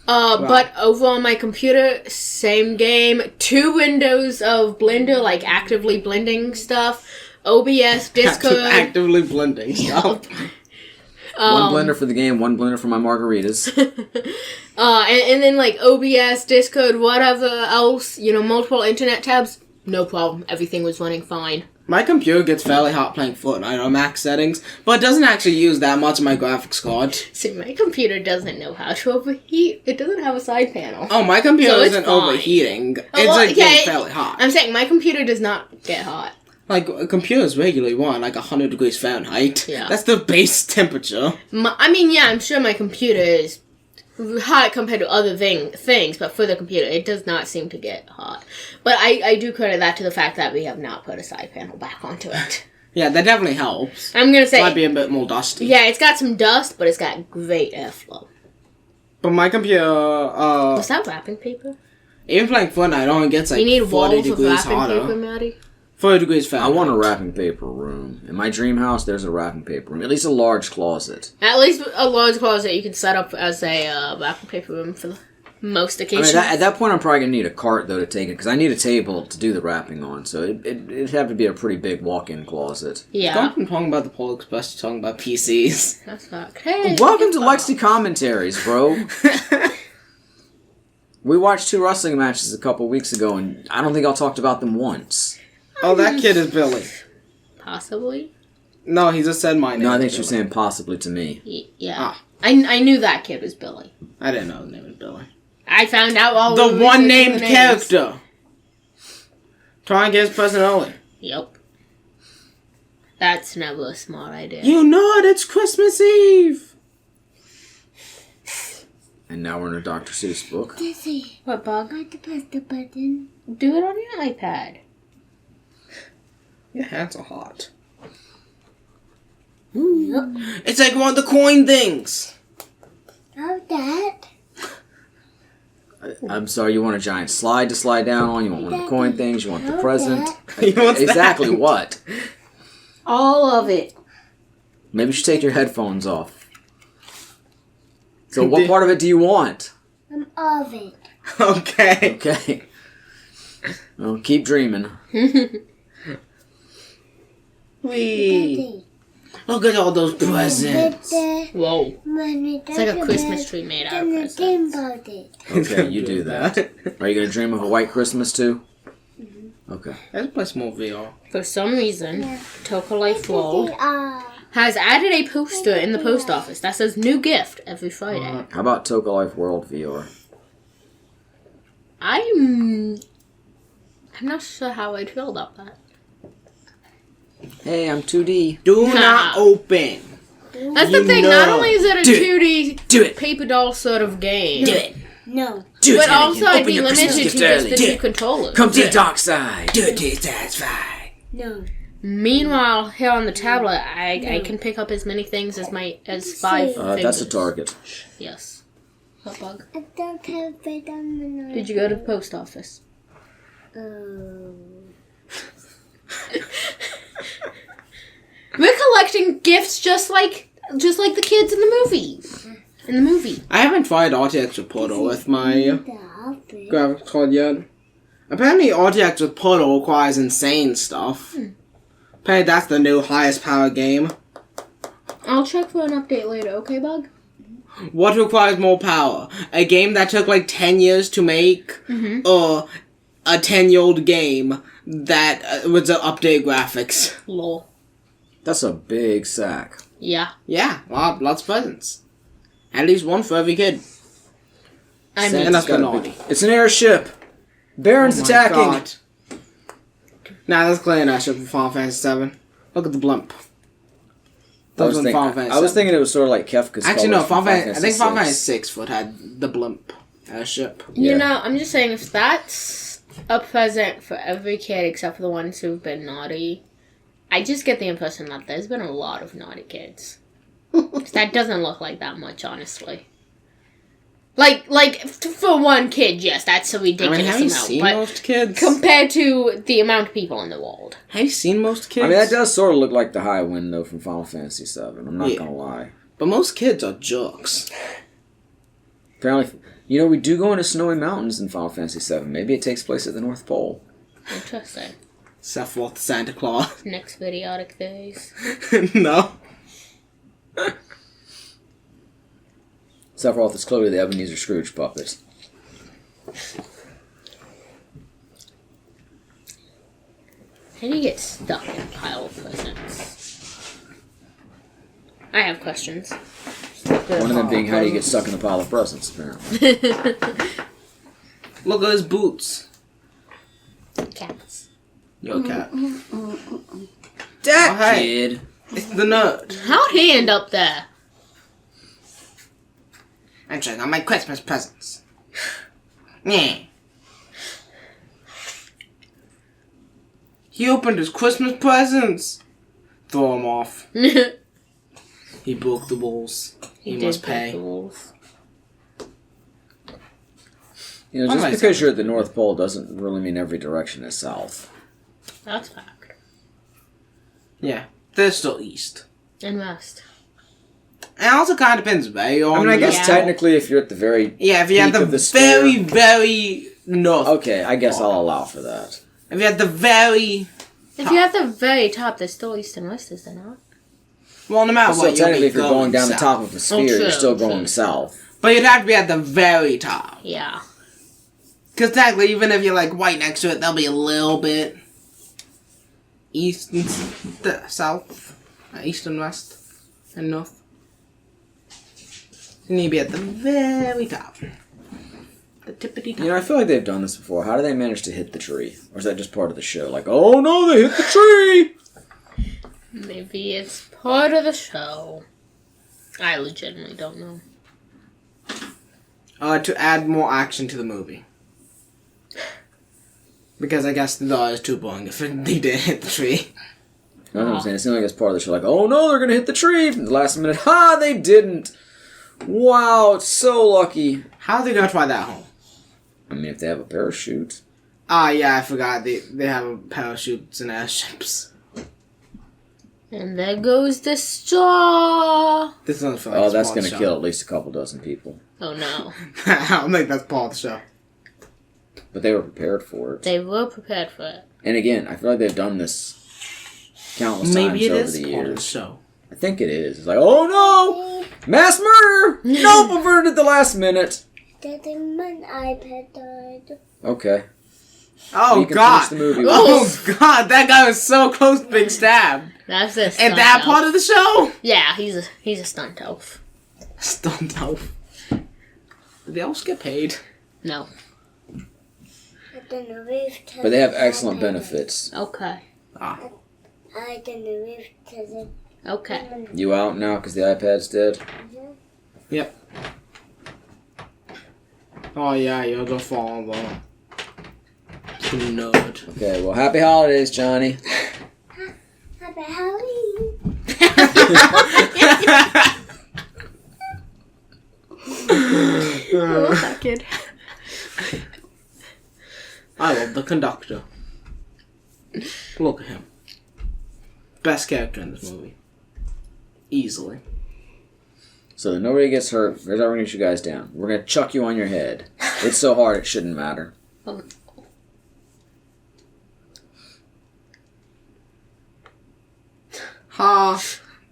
But over on my computer, same game. 2 windows of Blender, like actively blending stuff. OBS, Discord. Actively blending stuff. One blender for the game, one blender for my margaritas. And then like OBS, Discord, whatever else, multiple internet tabs. No problem. Everything was running fine. My computer gets fairly hot playing Fortnite on max settings, but it doesn't actually use that much of my graphics card. See, my computer doesn't know how to overheat. It doesn't have a side panel. Oh, my computer So it's isn't fine. overheating. It's well, like okay, getting fairly hot. I'm saying my computer does not get hot. Like, computers regularly run like 100 degrees Fahrenheit. Yeah. That's the base temperature. I'm sure my computer is hot compared to other things, but for the computer, it does not seem to get hot. But I do credit that to the fact that we have not put a side panel back onto it. Yeah, that definitely helps. I'm gonna say, Might be a bit more dusty. yeah, it's got some dust, but it's got great airflow. But my computer, Was that wrapping paper? even playing Fortnite, it only gets like You need 40 walls of degrees wrapping hotter. paper, Maddie? 40 degrees I Fahrenheit. want a wrapping paper room. In my dream house, there's a wrapping paper room. At least a large closet. At least a large closet you can set up as a wrapping paper room for the most I occasions. mean, at that point, I'm probably going to need a cart, though, to take it, because I need a table to do the wrapping on, so it'd have to be a pretty big walk-in closet. yeah, Gone from talking about the Polar Express to talking about PCs. that's fact. Hey, Welcome to Lexi Commentaries, bro. We watched 2 wrestling matches a couple weeks ago, and I don't think I talked about them once. Oh, that kid is Billy. Possibly. No, he just said my name. No, I think is she was Billy. saying possibly to me. Yeah. Ah. I knew that kid was Billy. I didn't know his name was Billy. I found out all The the one research named and the names. character. Try and get his personality. Yep. That's never a smart idea. You know it, it's Christmas Eve. And now we're in a Dr. Seuss book. Dizzy, What, Bug? I want to press the button. Do it on your iPad. Your hands are hot. Yep. It's like one of the coin things. Oh, Dad. I'm sorry, you want a giant slide to slide down on? You want one of the coin things? You want the present? He wants Exactly that. what? All of it. Maybe you should take your headphones off. So what part of it do you want? I'm of it. Okay. Okay. Well, keep dreaming. Wee. Daddy. Look at all those presents. Whoa. It's It's like a Christmas tree made out of presents. Dream about it. Okay, you do that. Are you going to dream of a white Christmas too? Okay. Let's play some more VR. For some reason, Toka Life World Ah. has added a poster in the post office that says new gift every Friday. How about Toka Life World VR? I'm not sure how I'd feel about that. Hey, I'm 2D. Do Nah. not open. That's the You thing, not know. only is it a Do it. 2D Do it. paper doll sort of game, No. Do but it, also Anakin. I'd Open be your limited Christmas to gift just early. the Do new it. controllers. Come to the dark side. Do it till you're satisfied. No. Meanwhile, here on the tablet, I can pick up as many things as 5 fingers. That's a target. Yes. What bug? I don't have it on the nose. Did you go to the post office? Oh. We're collecting gifts just like the kids in the movie. In the movie. I haven't tried RTX with Portal with my The outfit. graphics card yet. Apparently RTX with Portal requires insane stuff. Apparently that's the new highest power game. I'll check for an update later, okay, Bug? What requires more power? A game that took like 10 years to make? Or a 10-year-old game that was update graphics? Lol. That's a big sack. Yeah. Yeah, lots of presents. At least one for every kid. I Santa's mean, And that's got a naughty. big- It's an airship. Baron's Oh my attacking. God. Nah, that's clearly not ship from Final Fantasy VII. Look at the blimp. I was, Those think- Final Fantasy I was VII. thinking it was sort of like Kefka's Actually, no. colors from I think Final VI. Fantasy VI had the blimp airship. Yeah. you know, I'm just saying, if that's a present for every kid except for the ones who've been naughty, I just get the impression that there's been a lot of naughty kids. That doesn't look like that much, honestly. Like for one kid, yes, that's a I ridiculous mean, have you amount. seen But most kids? compared to the amount of people in the world, Have you seen most kids? I mean, that does sort of look like the high wind, though, from Final Fantasy VII. I'm not Yeah. going to lie. But most kids are jokes. Apparently, you know, we do go into snowy mountains in Final Fantasy VII. Maybe it takes place at the North Pole. interesting. Sephiroth Santa Claus. Next videotic days. No. Sephiroth is clearly the Ebenezer Scrooge puppet. How do you get stuck in a pile of presents? I have questions. One of them being, how do you get stuck in a pile of presents, apparently. Look at his boots. Cats. Yo, cat. That Oh, hey. kid. It's the nerd. How'd he end up there? I'm checking on my Christmas presents. Yeah. He opened his Christmas presents. Throw him off. He broke the rules. He did must break pay. the rules. You know, What just am I because saying? you're at the North Pole doesn't really mean every direction is south. That's fact. Yeah. They're still east. And west. And it also kind of depends where you are. I mean, I guess Yeah. technically if you're at the very... Yeah, if you had peak the, of the very, sphere. very north. Okay, I guess I'll allow for that. If you had the very... If you're at the very top, there's still east and west, is there not? Well, no matter So what, you'll technically be if you're going down south. the top of the sphere, true, you're still true. going south. But you'd have to be at the very top. Yeah. Because technically, even if you're like right next to it, there'll be a little bit east and south, east and west, and north. You need to be at the very top. The tippity top. You know, I feel like they've done this before. How do they manage to hit the tree? Or is that just part of the show? Like, oh no, they hit the tree! Maybe it's part of the show. I legitimately don't know. To add more action to the movie. Because I guess the dog is too boring if they didn't hit the tree. You know what I'm saying? It seems like it's part of the show. Like, oh no, they're gonna hit the tree! And the last minute, ha, they didn't! Wow, it's so lucky. How are they gonna try that home? I mean, if they have a parachute. Ah, yeah, I forgot. They have parachutes and airships. And there goes the straw. This doesn't feel like Oh, it's that's part of gonna the kill show. at least a couple dozen people. Oh no. I don't think that's part of the show. But they were prepared for it. They were prepared for it. And again, I feel like they've done this countless Maybe times it over is the part of the years. show. I think it is. It's like, oh no! Mass murder! Nope, averted at the last minute. Daddy, my iPad died. Okay. Oh You can god! finish the movie. Oh god! That guy was so close to being stabbed. That's a stunt And that elf. part of the show? Yeah, he's a stunt elf. Stunt elf. Did the elves get paid? No. I don't know if But they have excellent benefits. Okay. Ah. I don't know if it's Okay. You out now because the iPad's dead? Yep. Oh yeah, you'll go follow the nerd. Okay, well, happy holidays, Johnny. Happy Halloween. Oh, that kid. I love the conductor. Look at him. Best character in this movie. Easily. So that nobody gets hurt. Here's how we're going to get you guys down. We're going to chuck you on your head. It's so hard it shouldn't matter. Ha!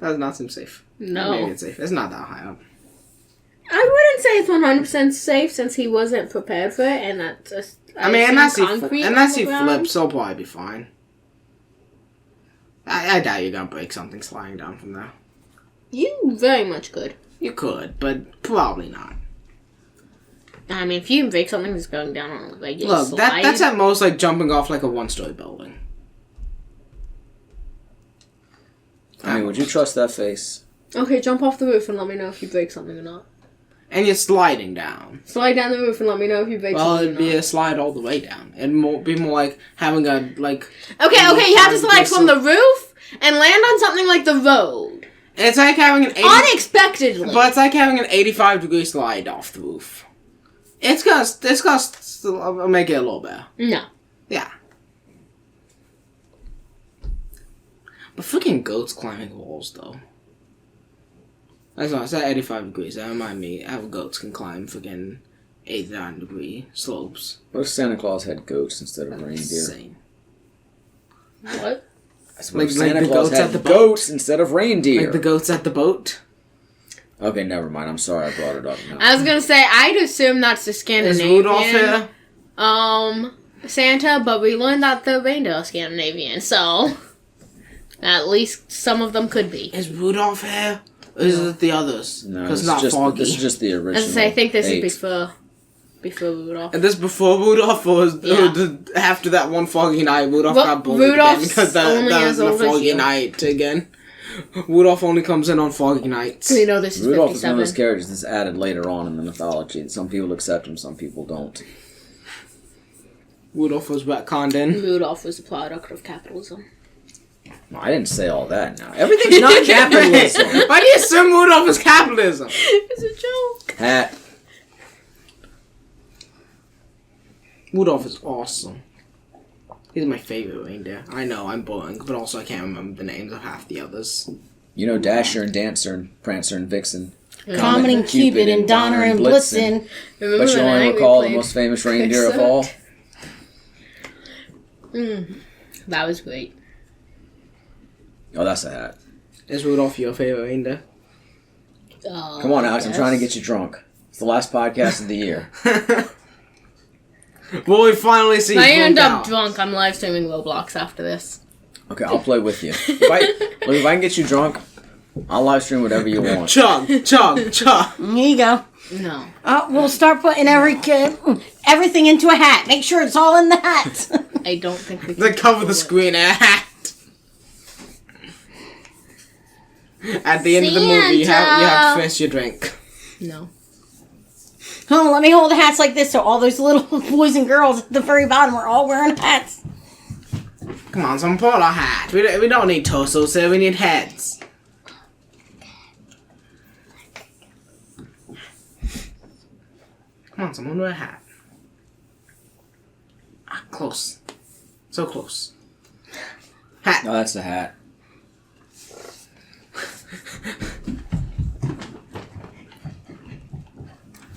That does not seem safe. No. Maybe it's safe. It's not that high up. I wouldn't say it's 100% safe since he wasn't prepared for it, and that's just. I mean, unless he concrete unless on he the ground. flips, he'll probably be fine. I doubt you're gonna break something sliding down from there. You very much could. You could, but probably not. I mean, if you break something that's going down on a regular Look, slide... that's at most like jumping off like a one-story building. I mean, would you trust that face? Okay, jump off the roof and let me know if you break something or not. And you're sliding down. Slide down the roof and let me know if you break Well, something it'd or be not. a slide all the way down. It'd be more like having a, like... Okay, you have to slide from the roof and land on something like the road. It's like having an... Unexpectedly. But it's like having an 85-degree slide off the roof. It's gonna make it a little better. No. Yeah. But freaking goats climbing walls, though. That's not, it's at 85 degrees. That remind me how goats can climb freaking 89-degree slopes. What if Santa Claus had goats instead of reindeer? Insane. What? I suppose Like Santa the Claus goats had at the boat? goats instead of reindeer. Like the goats at the boat. Okay, never mind. I'm sorry I brought it up now. I was gonna say, I'd assume that's the Is Scandinavian. Rudolph here? Santa, but we learned that the reindeer are Scandinavian, so at least some of them could be. Is Rudolph here? Or is it the others? No, Because this not is just, foggy. this is just the As original. I say, I think this eight. is before Rudolph. And this before Rudolph, or Yeah. after that one foggy night, Rudolph Well, got bullied Rudolph's again because only that as was a old as foggy you. night again. Rudolph only comes in on foggy nights. We know this is Rudolph is one 57. of those characters that's added later on in the mythology. Some people accept him, some people don't. Rudolph was retconned in. Rudolph was a product of capitalism. No, I didn't say all that now. Everything's not capitalism. Why do you assume Rudolph is capitalism? It's a joke. Hat. Rudolph is awesome. He's my favorite reindeer. I know, I'm boring, but also I can't remember the names of half the others. You know Dasher and Dancer and Prancer and Vixen. Comet and Cupid and Donner and Blitzen. Remember But you the only night we recall the played most famous reindeer of all? That was great. Oh, that's a hat. Is Rudolph your favorite reindeer? Come on, Alex, I'm trying to get you drunk. It's the last podcast of the year. Well, we finally see If I end drunk up out. drunk, I'm live streaming Roblox after this. Okay, I'll play with you. If I can get you drunk, I'll live stream whatever you want. Chug, chug, chug. Here you go. No. Oh, we'll start putting everything into a hat. Make sure it's all in the hat. I don't think we can. Then cover the screen in a hat. At the end of the movie, you have to finish your drink. No. Oh, let me hold the hats like this so all those little boys and girls at the very bottom are all wearing hats. Come on, some polo hat. We don't need torsos here, we need heads. Come on, someone wear a hat. Ah, close. So close. Hat. Oh, that's the hat.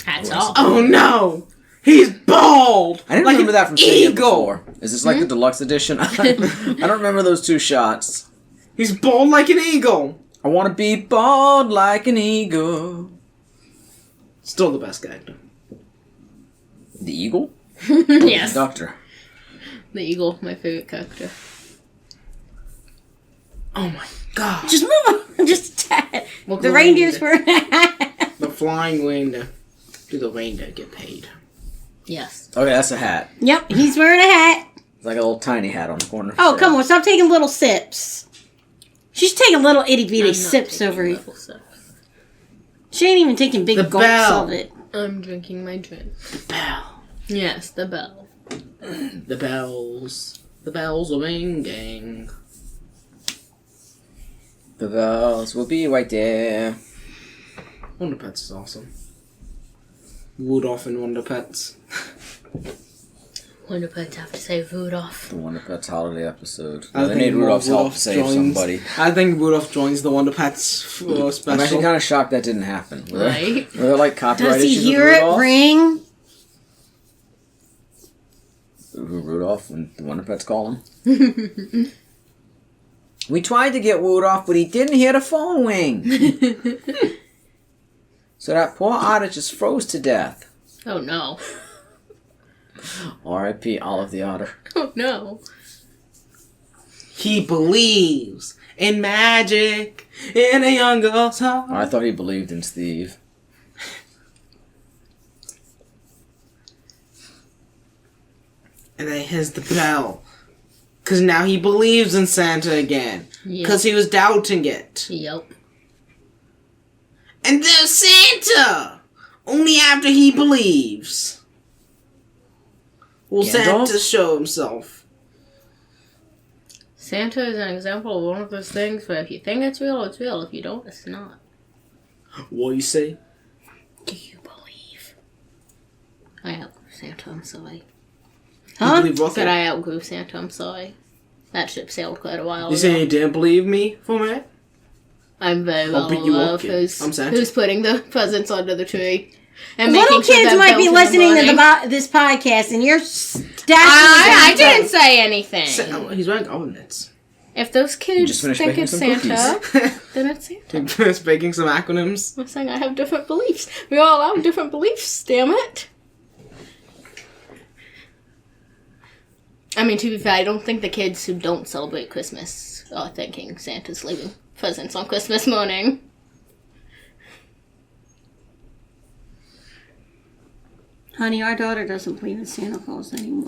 Hats off. Oh no! He's bald! I didn't like remember an that from seeing it eagle! before. Is this like the deluxe edition? I don't remember those two shots. He's bald like an eagle! I want to be bald like an eagle. Still the best character. The eagle? Yes. Doctor. The eagle, my favorite character. Oh my god. Just move on. Just a tad. What The color reindeer's is it? wearing a hat. The flying reindeer. Do the reindeer get paid? Yes. Okay, that's a hat. Yep, he's wearing a hat. It's like a little tiny hat on the corner. of Oh, his come head. on. Stop taking little sips. She's taking little itty I'm bitty not sips taking over here. little sips. She ain't even taking big The gulps bell. of it. I'm drinking my drink. Bell. Yes, the bell. The bells. The bells are ringing. The bells will be right there. Wonder Pets is awesome. Rudolph and Wonder Pets. Wonder Pets have to save Rudolph. The Wonder Pets holiday episode. I They think need more Rudolph's help Rudolph to save joins- somebody. I think Rudolph joins the Wonder Pets for I'm actually special. kind of shocked that didn't happen. Were there, Right? were there like copyright Does he issues hear with it Rudolph? ring? Who, Rudolph, when the Wonder Pets call him? We tried to get Rudolph, but he didn't hear the phone ring. So that poor otter just froze to death. Oh no. R.I.P. Olive the Otter. Oh no. he believes in magic in a young girl's heart. I thought he believed in Steve. And then here's the bell. Because now he believes in Santa again. Because he was doubting it. Yep. And there's Santa! Only after he believes will Gandalf? Santa show himself. Santa is an example of one of those things where if you think it's real, it's real. If you don't, it's not. What do you say? Do you believe? I outgrew Santa, I'm sorry. You Huh? believe what? Said I outgrew Santa, I'm sorry. That ship sailed quite a while You ago. saying you didn't believe me for a minute? I'm very well I'll beat you aware up, of kid. I'm Santa. who's putting the presents under the tree. And Little making sure kids they're might be built in the listening to morning. this podcast, and you're stashing I didn't say anything. He's wearing governments. If those kids just finished think making it's some Santa, then it's Santa. Just making some acronyms. I'm saying I have different beliefs. We all have different beliefs, damn it. I mean, to be fair, I don't think the kids who don't celebrate Christmas are thinking Santa's leaving presents on Christmas morning. Honey, our daughter doesn't believe in Santa Claus anymore.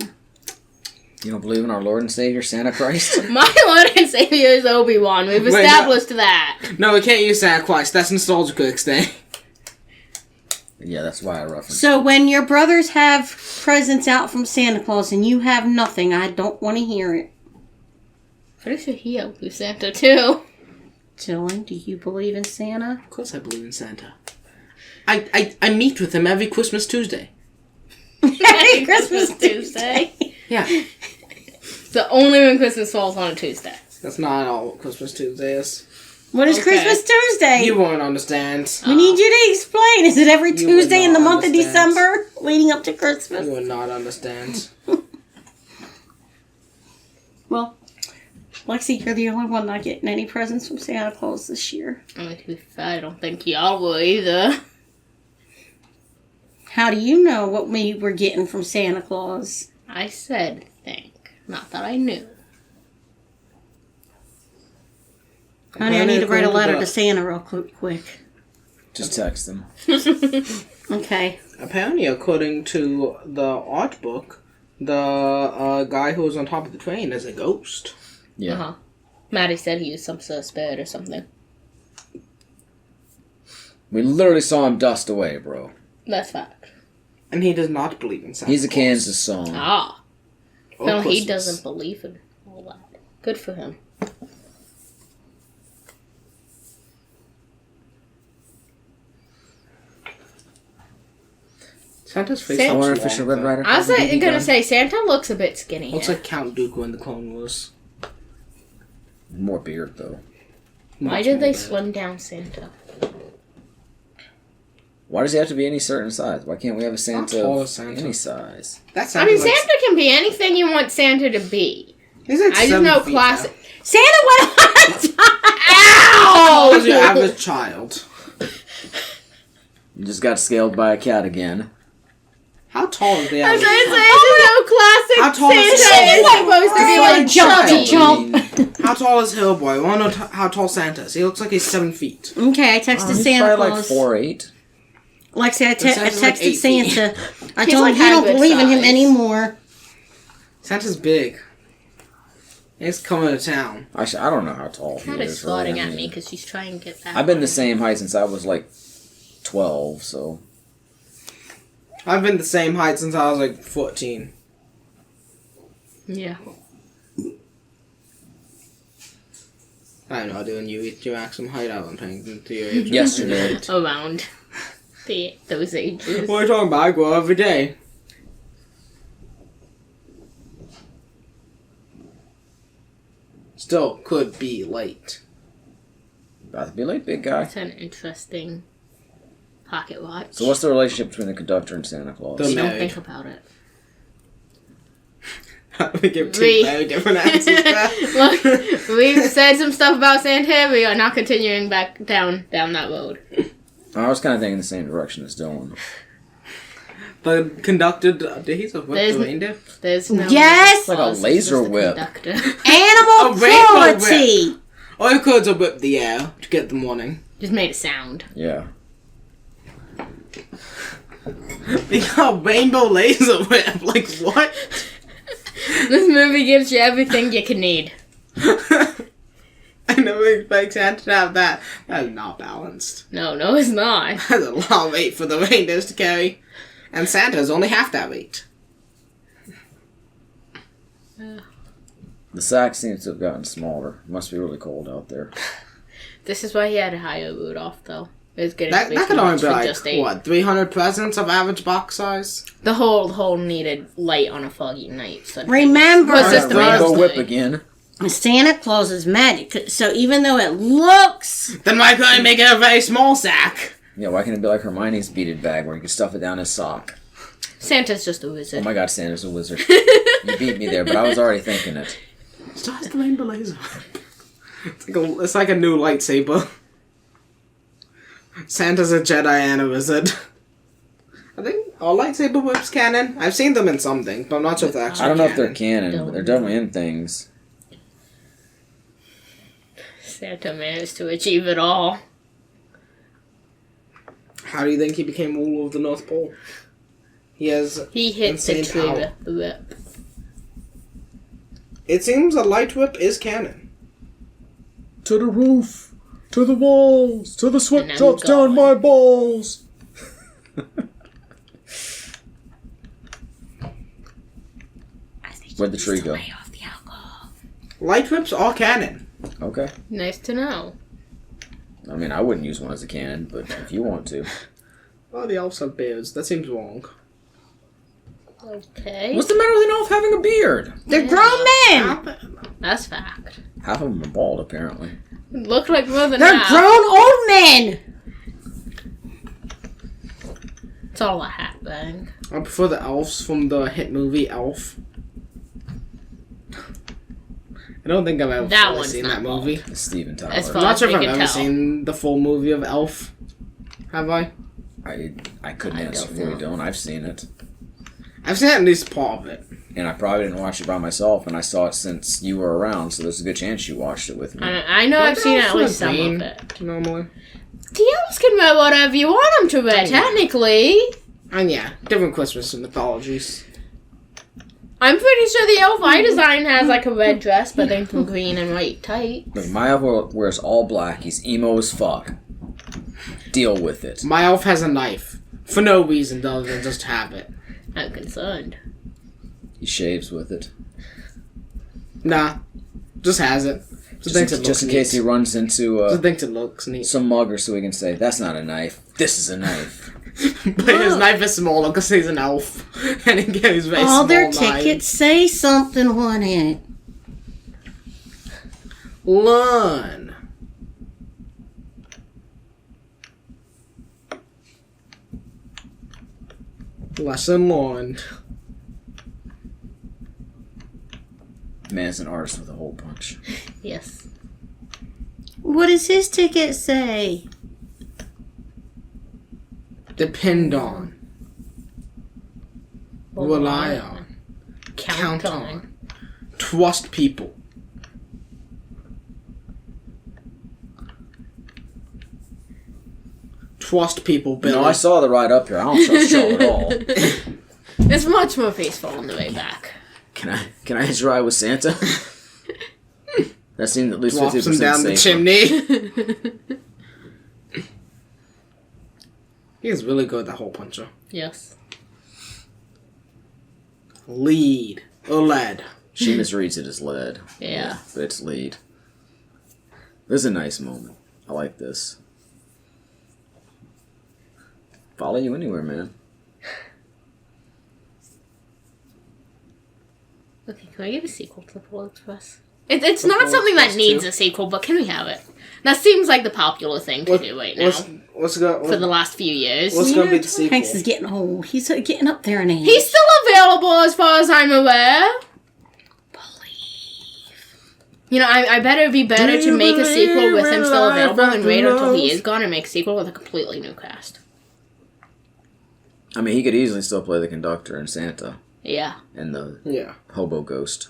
You don't believe in our Lord and Savior, Santa Christ? My Lord and Savior is Obi-Wan. We've Wait, no. established that. No, we can't use Santa Claus. That's Nostalgia Critics Day. Yeah, that's why I referenced So when your brothers have presents out from Santa Claus and you have nothing, I don't want to hear it. Pretty sure he outgrew Santa, too. Dylan, do you believe in Santa? Of course I believe in Santa. I meet with him every Christmas Tuesday. Happy Christmas Tuesday. Yeah. So only when Christmas falls on a Tuesday. That's not all Christmas Tuesday is. What is Okay. Christmas Tuesday? You won't understand. We need you to explain. Is it every You Tuesday would in the not month of understand. December leading up to Christmas? You will not understand. Well, Lexi, you're the only one not getting any presents from Santa Claus this year. I mean, to be fair, I don't think y'all will either. How do you know what we were getting from Santa Claus? I said think, not that I knew. Honey, I need to write a letter to Santa real quick. Just text them. Okay. Apparently, according to the art book, the guy who was on top of the train is a ghost. Yeah. Uh-huh. Maddie said he was some sort of spirit or something. We literally saw him dust away, bro. That's fact. And he does not believe in Santa He's a Claus. Kansas song. Ah. Or No, he Christmas. doesn't believe in all that. Good for him. Santa's face Santa- I looks wonder if it's a long, Red though. Rider. I was BB gonna gun. say, Santa looks a bit skinny Looks here. like Count Dooku in the Clone Wars. More beard, though. Why Much did more they bad. slim down Santa? Why does he have to be any certain size? Why can't we have a Santa tall of as Santa. any size? That I mean, sounds like- Santa can be anything you want Santa to be. He's like I just 7 know feet classic. Santa went on time! How tall is your Ow! average child? You just got scaled by a cat again. How tall is the I was average gonna say, child? it's no classic How tall is Santa is Santa? supposed to be like Jump to chubby. jump. How tall is Hillboy? I want to know how tall Santa is. He looks like he's 7 feet. Okay, I texted He's Santa probably Claus. like 4'8". Lexi, I Santa's like texted 8 feet. Santa. I He's told like him you don't Hagrid's believe in him size. anymore. Santa's big. He's coming to town. Actually, I don't know how tall he Cat is is. swatting really. I at mean, me because she's trying to get that. I've been the one. same height since I was like 12, so... I've been the same height since I was like 14. Yeah. I know, doing you eat your maximum height out and paying to your age. Yesterday. Around those ages. What are you talking about? I grow every day. Still could be late. About to be late, big guy. That's an interesting pocket watch. So what's the relationship between the conductor and Santa Claus? The- You don't married? think about it. We give two We- very different answers there. Look, we've said some stuff about Santa. We are not continuing back down that road. I was kind of thinking the same direction as Dylan. But conducted, he's a whip the reindeer. There's no Yes! Like a laser whip. conductor. Animal A rainbow cruelty! Or you could have whipped the air to get the warning. Just made a sound. Yeah. They got a rainbow laser whip. Like, what? This movie gives you everything you can need. I never expect Santa to have that. That is not balanced. No, it's not. That's a lot of weight for the reindeers to carry. And Santa's only half that weight. The sack seems to have gotten smaller. Must be really cold out there. This is why he had to hire Rudolph, though. It's getting That way could too only much be for like, just 8. what, 300 presents of average box size? The whole needed light on a foggy night. So Remember, Was this the Rainbow main whip story? again. Santa Claus is magic. So even though it looks... Then why couldn't I make it a very small sack? Yeah, why can't it be like Hermione's beaded bag where you can stuff it down his sock? Santa's just a Oh wizard. my god, Santa's a wizard. You beat me there, but I was already thinking it. It's just the rainbow laser. It's like a new lightsaber. Santa's a Jedi and a wizard. I think all lightsaber whips canon. I've seen them in some things, but I'm not sure if they're actually I don't know if canon. they're canon, but they're definitely in things. Santa managed to achieve it all. How do you think he became ruler of the North Pole? He has... He hit the Insane tree power. with the whip. It seems a light whip is canon. To the roof, to the walls, to the sweat And I'm drops down my going. balls. Where'd the tree go? Light whips are canon. Okay. Nice to know. I mean, I wouldn't use one as a cannon, but if you want to. Oh, the elves have beards. That seems wrong. Okay. What's the matter with an elf having a beard? They're grown men! That's fact. Half of them are bald, apparently. Look like more than They're half. grown old men! It's all a hat bang. I prefer the elves from the hit movie Elf. I don't think I've ever That fully one's seen not that movie. It's Steven Tyler. As I'm far- not sure if we I've can ever tell. seen the full movie of Elf. Have I? I couldn't I answer don't for you, know. Dylan. I've seen it. I've seen at least part of it. And I probably didn't watch it by myself, and I saw it since you were around, so there's a good chance you watched it with me. I know I've seen at least some green, of it. normally. The elves can wear whatever you want them to wear, technically. And yeah, different Christmas mythologies. I'm pretty sure the elf I design has like a red dress, but then some green and white tights. Look, my elf wears all black. He's emo as fuck. Deal with it. My elf has a knife. For no reason other than just have it. I'm concerned. He shaves with it. Nah. Just has it. Just in case he runs into Just thinks it looks neat. some mugger so he can say, that's not a knife. This is a knife. But his knife is smaller because he's an elf. And he carries very All small their knives. tickets say something on it. Learn. Lesson learned. Man's an artist with a hole punch. Yes. What does his ticket say? Depend on. Rely on. Count Count on. on. Trust people. Trust people, Billy. No, I saw the ride up here. I don't trust y'all at all. It's much more peaceful on the way back. Can I hitch a ride with Santa? That seemed at least Drops 50% him down safer. the chimney. He's really good, that hole puncher. Yes. Lead. Or lead. She misreads it as lead. Yeah. But it's lead. This is a nice moment. I like this. Follow you anywhere, man. Okay, can I give a sequel to the Polar Express? It's not Polar something that Express needs 2? a sequel, but can we have it? That seems like the popular thing to do right now for the last few years. What's gonna be the sequel? Hanks is getting old. He's getting up there in age. He's still available as far as I'm aware. You know, I bet it would be better to make a sequel with him still available than wait until he is gone and make a sequel with a completely new cast. I mean, he could easily still play the conductor and Santa Yeah. and the Yeah. hobo ghost.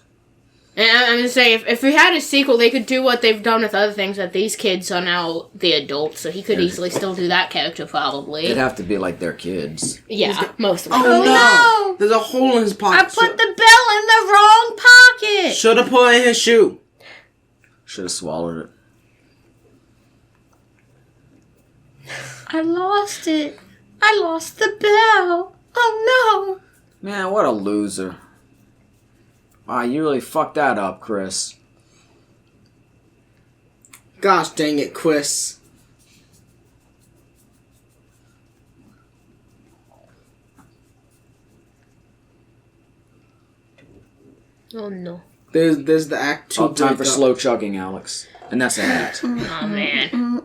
And I'm just saying, if we had a sequel, they could do what they've done with other things, that these kids are now the adults, so he could easily still do that character, probably. It'd have to be like their kids. Yeah, most of them. Oh, no. There's a hole in his I pocket. put the bell in the wrong pocket. Should have put it in his shoe. Should have swallowed it. I lost it. I lost the bell. Oh Man, what a loser. Wow, you really fucked that up, Chris. Gosh dang it, Chris. Oh, no. There's the act 2 Oh, time for breakup. slow chugging, Alex. And that's a hat. Oh, man.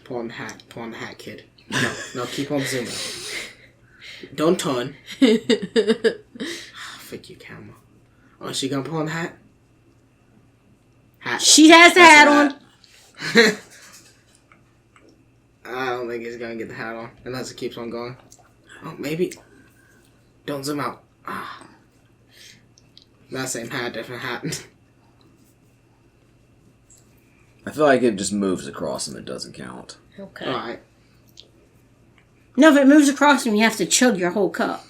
Pull on the hat, kid. No, keep on zooming. Don't turn. Fake your camera. Oh, is she gonna pull on the hat? Hat. She has the hat on. I don't think he's gonna get the hat on unless it keeps on going. Oh, maybe. Don't zoom out. Ah. Not same hat, different hat. I feel like it just moves across him. It doesn't count. Okay. Alright. No, if it moves across him, you have to chug your whole cup.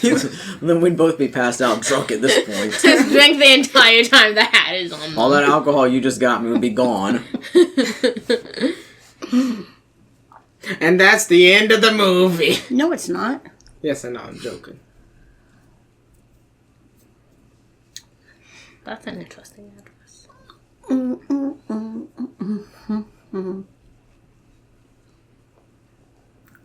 Then we'd both be passed out drunk at this point. Just drink the entire time the hat is on. All that alcohol you just got me would be gone. And that's the end of the movie. No, it's not. Yes, I know, I'm joking. That's an interesting address.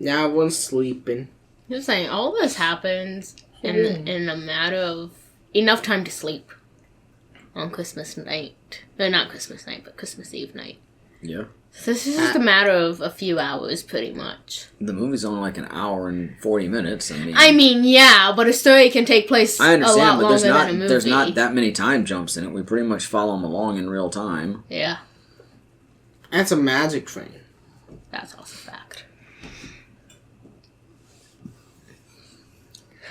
Now everyone's sleeping. Just saying, all this happens in a matter of enough time to sleep on Christmas night. No, not Christmas night, but Christmas Eve night. Yeah. So this is just a matter of a few hours, pretty much. The movie's only like an hour and 40 minutes. I mean, yeah, but a story can take place I a understand, lot but longer than a movie. there's not that many time jumps in it. We pretty much follow them along in real time. Yeah, That's a magic train. that's also a fact.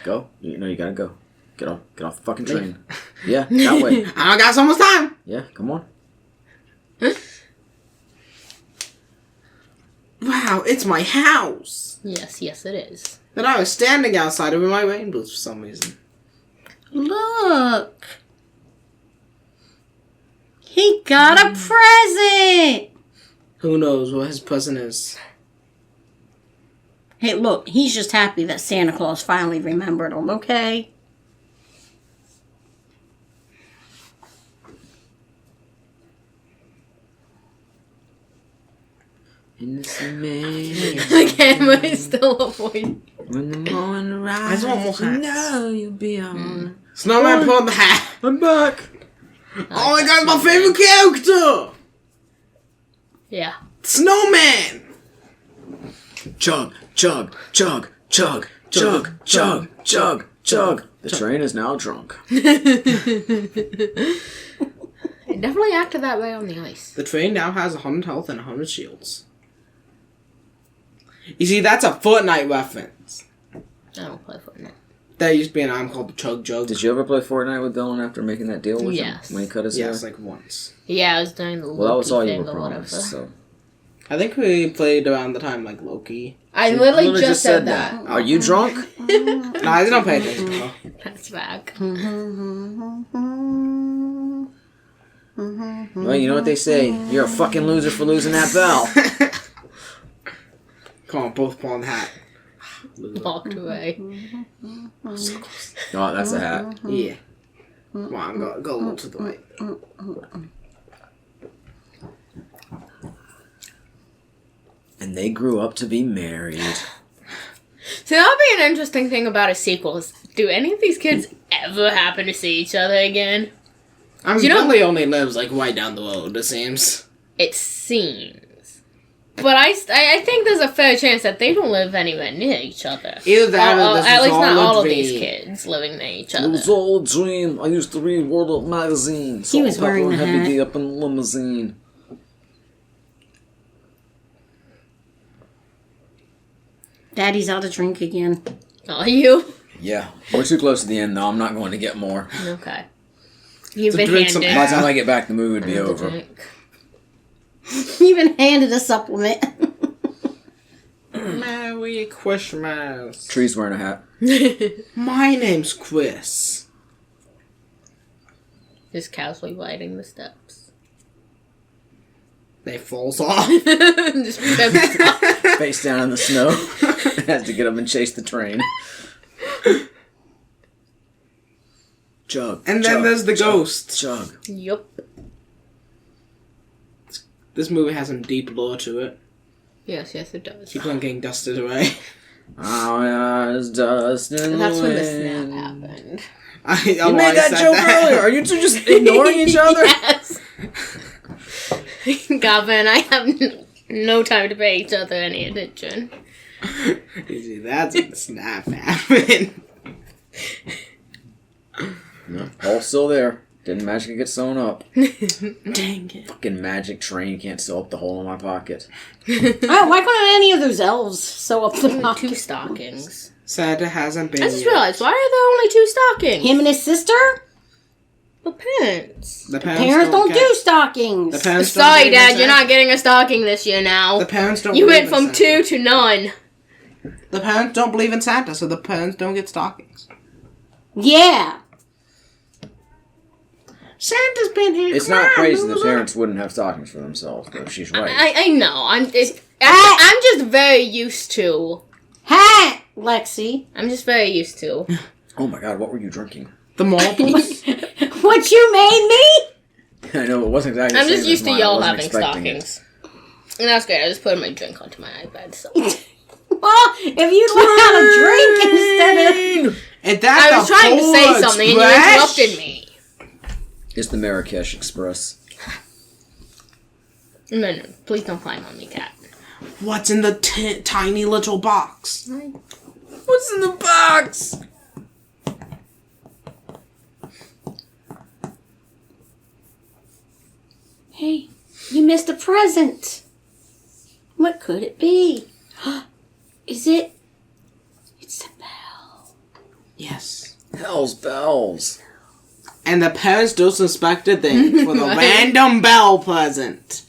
Go. You know you gotta go. Get off the fucking train. Yeah, that way. I don't got so much time. Yeah, come on. Wow, it's my house. Yes, it is. That I was standing outside of in my rain boots for some reason. Look. He got a present. Who knows what his present is? Hey, look, he's just happy that Santa Claus finally remembered him, okay? Innocent man. The camera is still avoiding. When the morning I rises, just want more you hats. know you'll be on. Snowman pull on the hat. I'm back. Oh my god, my favorite character! Yeah. Snowman! Chug, chug, chug, chug, chug, chug, chug, chug. The train is now drunk. It definitely acted that way on the ice. The train now has 100 health and 100 shields. You see, that's a Fortnite reference. I don't play Fortnite. There used to be an item called the Chug Jug. Did you ever play Fortnite with Dylan after making that deal with Yes. him when he cut his hair? Yes, like once. Yeah, I was doing the Well, that was Loki all you thing were or whatever. promised. So. I think we played around the time like Loki. I You literally just said that. Are you drunk? No, I didn't pay attention. Bro. That's back. Well, you know what they say. You're a fucking loser for losing that bell. Come on, both pull on the hat. Walked away. Oh, that's a hat. Yeah. Come on, go a little to the right. And they grew up to be married. So that'll be an interesting thing about a sequel. Is, do any of these kids ever happen to see each other again? I mean, You know- Billy only lives like right down the road, it seems. It seems. But I think there's a fair chance that they don't live anywhere near each other. Either that or this at was least not all all a of these dream. kids living near each It other. was all a dream. I used to read World Up magazine. He was wearing the hat. up in the limousine. Daddy's out of drink again. Are you? Yeah. We're too close to the end, though. I'm not going to get more. Okay. You've To been drink some handed. By the time I get back, the movie would be over. Drink. You've been handed a supplement. Merry Christmas. Tree's wearing a hat. My name's Chris. Just casually lighting the steps. They falls off. Just steps up. Face down in the snow. Has to get up and chase the train. Chug. And then chug, there's the chug, ghost. Chug. Yup. This movie has some deep lore to it. Yes, it does. Keep on getting dusted away. Oh, it's dust in That's the when the wind. snap happened. You made that joke earlier. Are you two just ignoring each other? Yes. Gavin and I have no time to pay each other any attention. You see, that's when the snap happened. No, all still there. Didn't magically get sewn up. Dang it. Fucking magic train can't sew up the hole in my pocket. Oh, why couldn't any of those elves sew up the Two pocket? stockings. Santa hasn't been I just yet. realized, why are there only 2 stockings? Him and his sister? The parents. The Parents don't get- do stockings. The parents don't Sorry, believe in Dad, you're Santa. not getting a stocking this year now. The parents don't You believe went in from Santa. 2 to none. The parents don't believe in Santa, so the parents don't get stockings. Yeah. Santa's been here. It's not crazy the parents wouldn't have stockings for themselves, though. She's right. I know. I'm just very used to. Hat, Lexi. I'm just very used to. Oh my god, what were you drinking? The marbles. What you made me? I know it wasn't exactly. I'm the just same as used to mine. I y'all wasn't having expecting it. stockings. And that's great. I just put my drink onto my iPad. So Well, if you learn how to drink instead of... And that's I was the trying to say Polar something and you Express? interrupted me. It's the Marrakesh Express. No, please don't climb on me, cat. What's in the tiny little box? What's in the box? Hey, you missed a present. What could it be? Is it? It's a bell. Yes. Hell's bells. And the parents don't suspect a thing for the random bell present.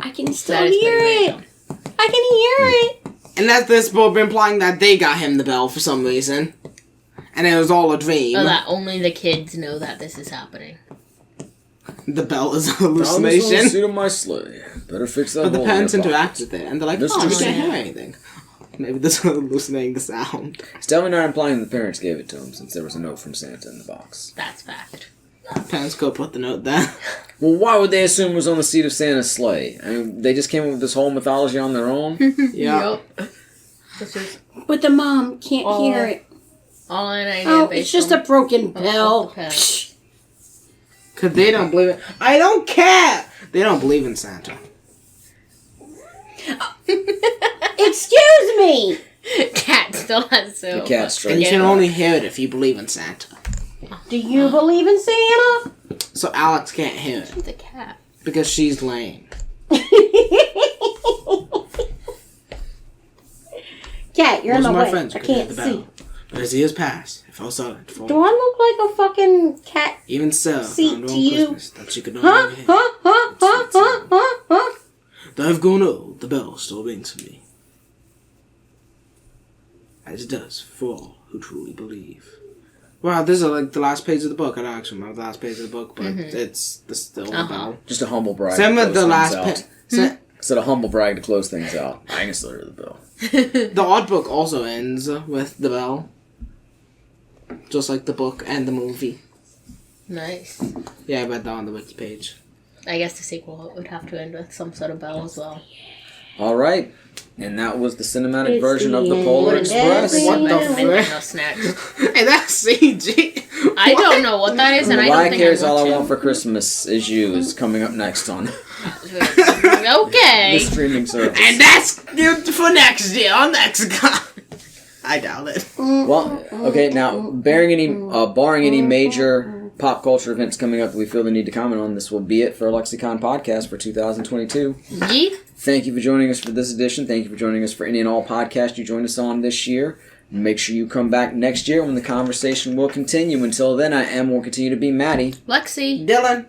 I can still That is hear pretty it. random. I can hear it. And that's this book implying that they got him the bell for some reason. And it was all a dream. So that only the kids know that this is happening. The bell is a Found this on the hallucination. seat of my sleigh. Better fix that But the hole in parents your pocket. interact with it, and they're like, Mr. oh, we Santa. can't hear anything. Maybe this is hallucinating the sound. It's definitely not implying the parents gave it to him, since there was a note from Santa in the box. That's fact. Parents go put the note there. Well, why would they assume it was on the seat of Santa's sleigh? I mean, they just came up with this whole mythology on their own. Yeah. Yep. This is But the mom can't Oh. hear it. all I know. Oh, it's just a broken bell. the pen. Psh. Because they don't believe it. I don't care! They don't believe in Santa. Excuse me. Cat still has so. The cat's And you straight. can only hear it if you believe in Santa. Do you believe in Santa? So Alex can't hear it. The cat. Because she's lame. Cat, you're in Most my of my way. friends I could hear can't the see. bell. But as years pass, it falls out. Do I look like a fucking cat? Even so, See, found to on you? Christmas that you could not Huh? even hear. Huh? Huh? Huh? Huh? Huh? Huh? Though I've grown old, the bell still rings for me. As it does for all who truly believe. Wow, this is like the last page of the book. I don't actually remember the last page of the book, but it's still the bell. Just a humble brag. Same to with the close last things out. page. Said a humble brag to close things out. I can still hear the bell. The odd book also ends with the bell. Just like the book and the movie. Nice. Yeah, I read that on the wiki page. I guess the sequel would have to end with some sort of bell as well. All right. And that was the cinematic It's version the of the end. Polar It's Express. the What the end. frick? No snacks. Hey, that's CG. I don't know what that is, and I don't Mariah think Carey's I All I want Want for Christmas Is You is coming up next on to. Okay. the streaming service. And that's good for next year on LexiCon. I doubt it. Well, okay, now barring any major pop culture events coming up that we feel the need to comment on, this will be it for our LexiCon podcast for 2022. Yeet. Thank you for joining us for this edition. Thank you for joining us for any and all podcasts you joined us on this year. Make sure you come back next year when the conversation will continue. Until then, I will continue to be Maddie. Lexi. Dylan.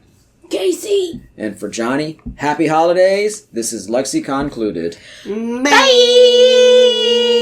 Casey. And for Johnny, happy holidays. This is Lexi concluded. Bye.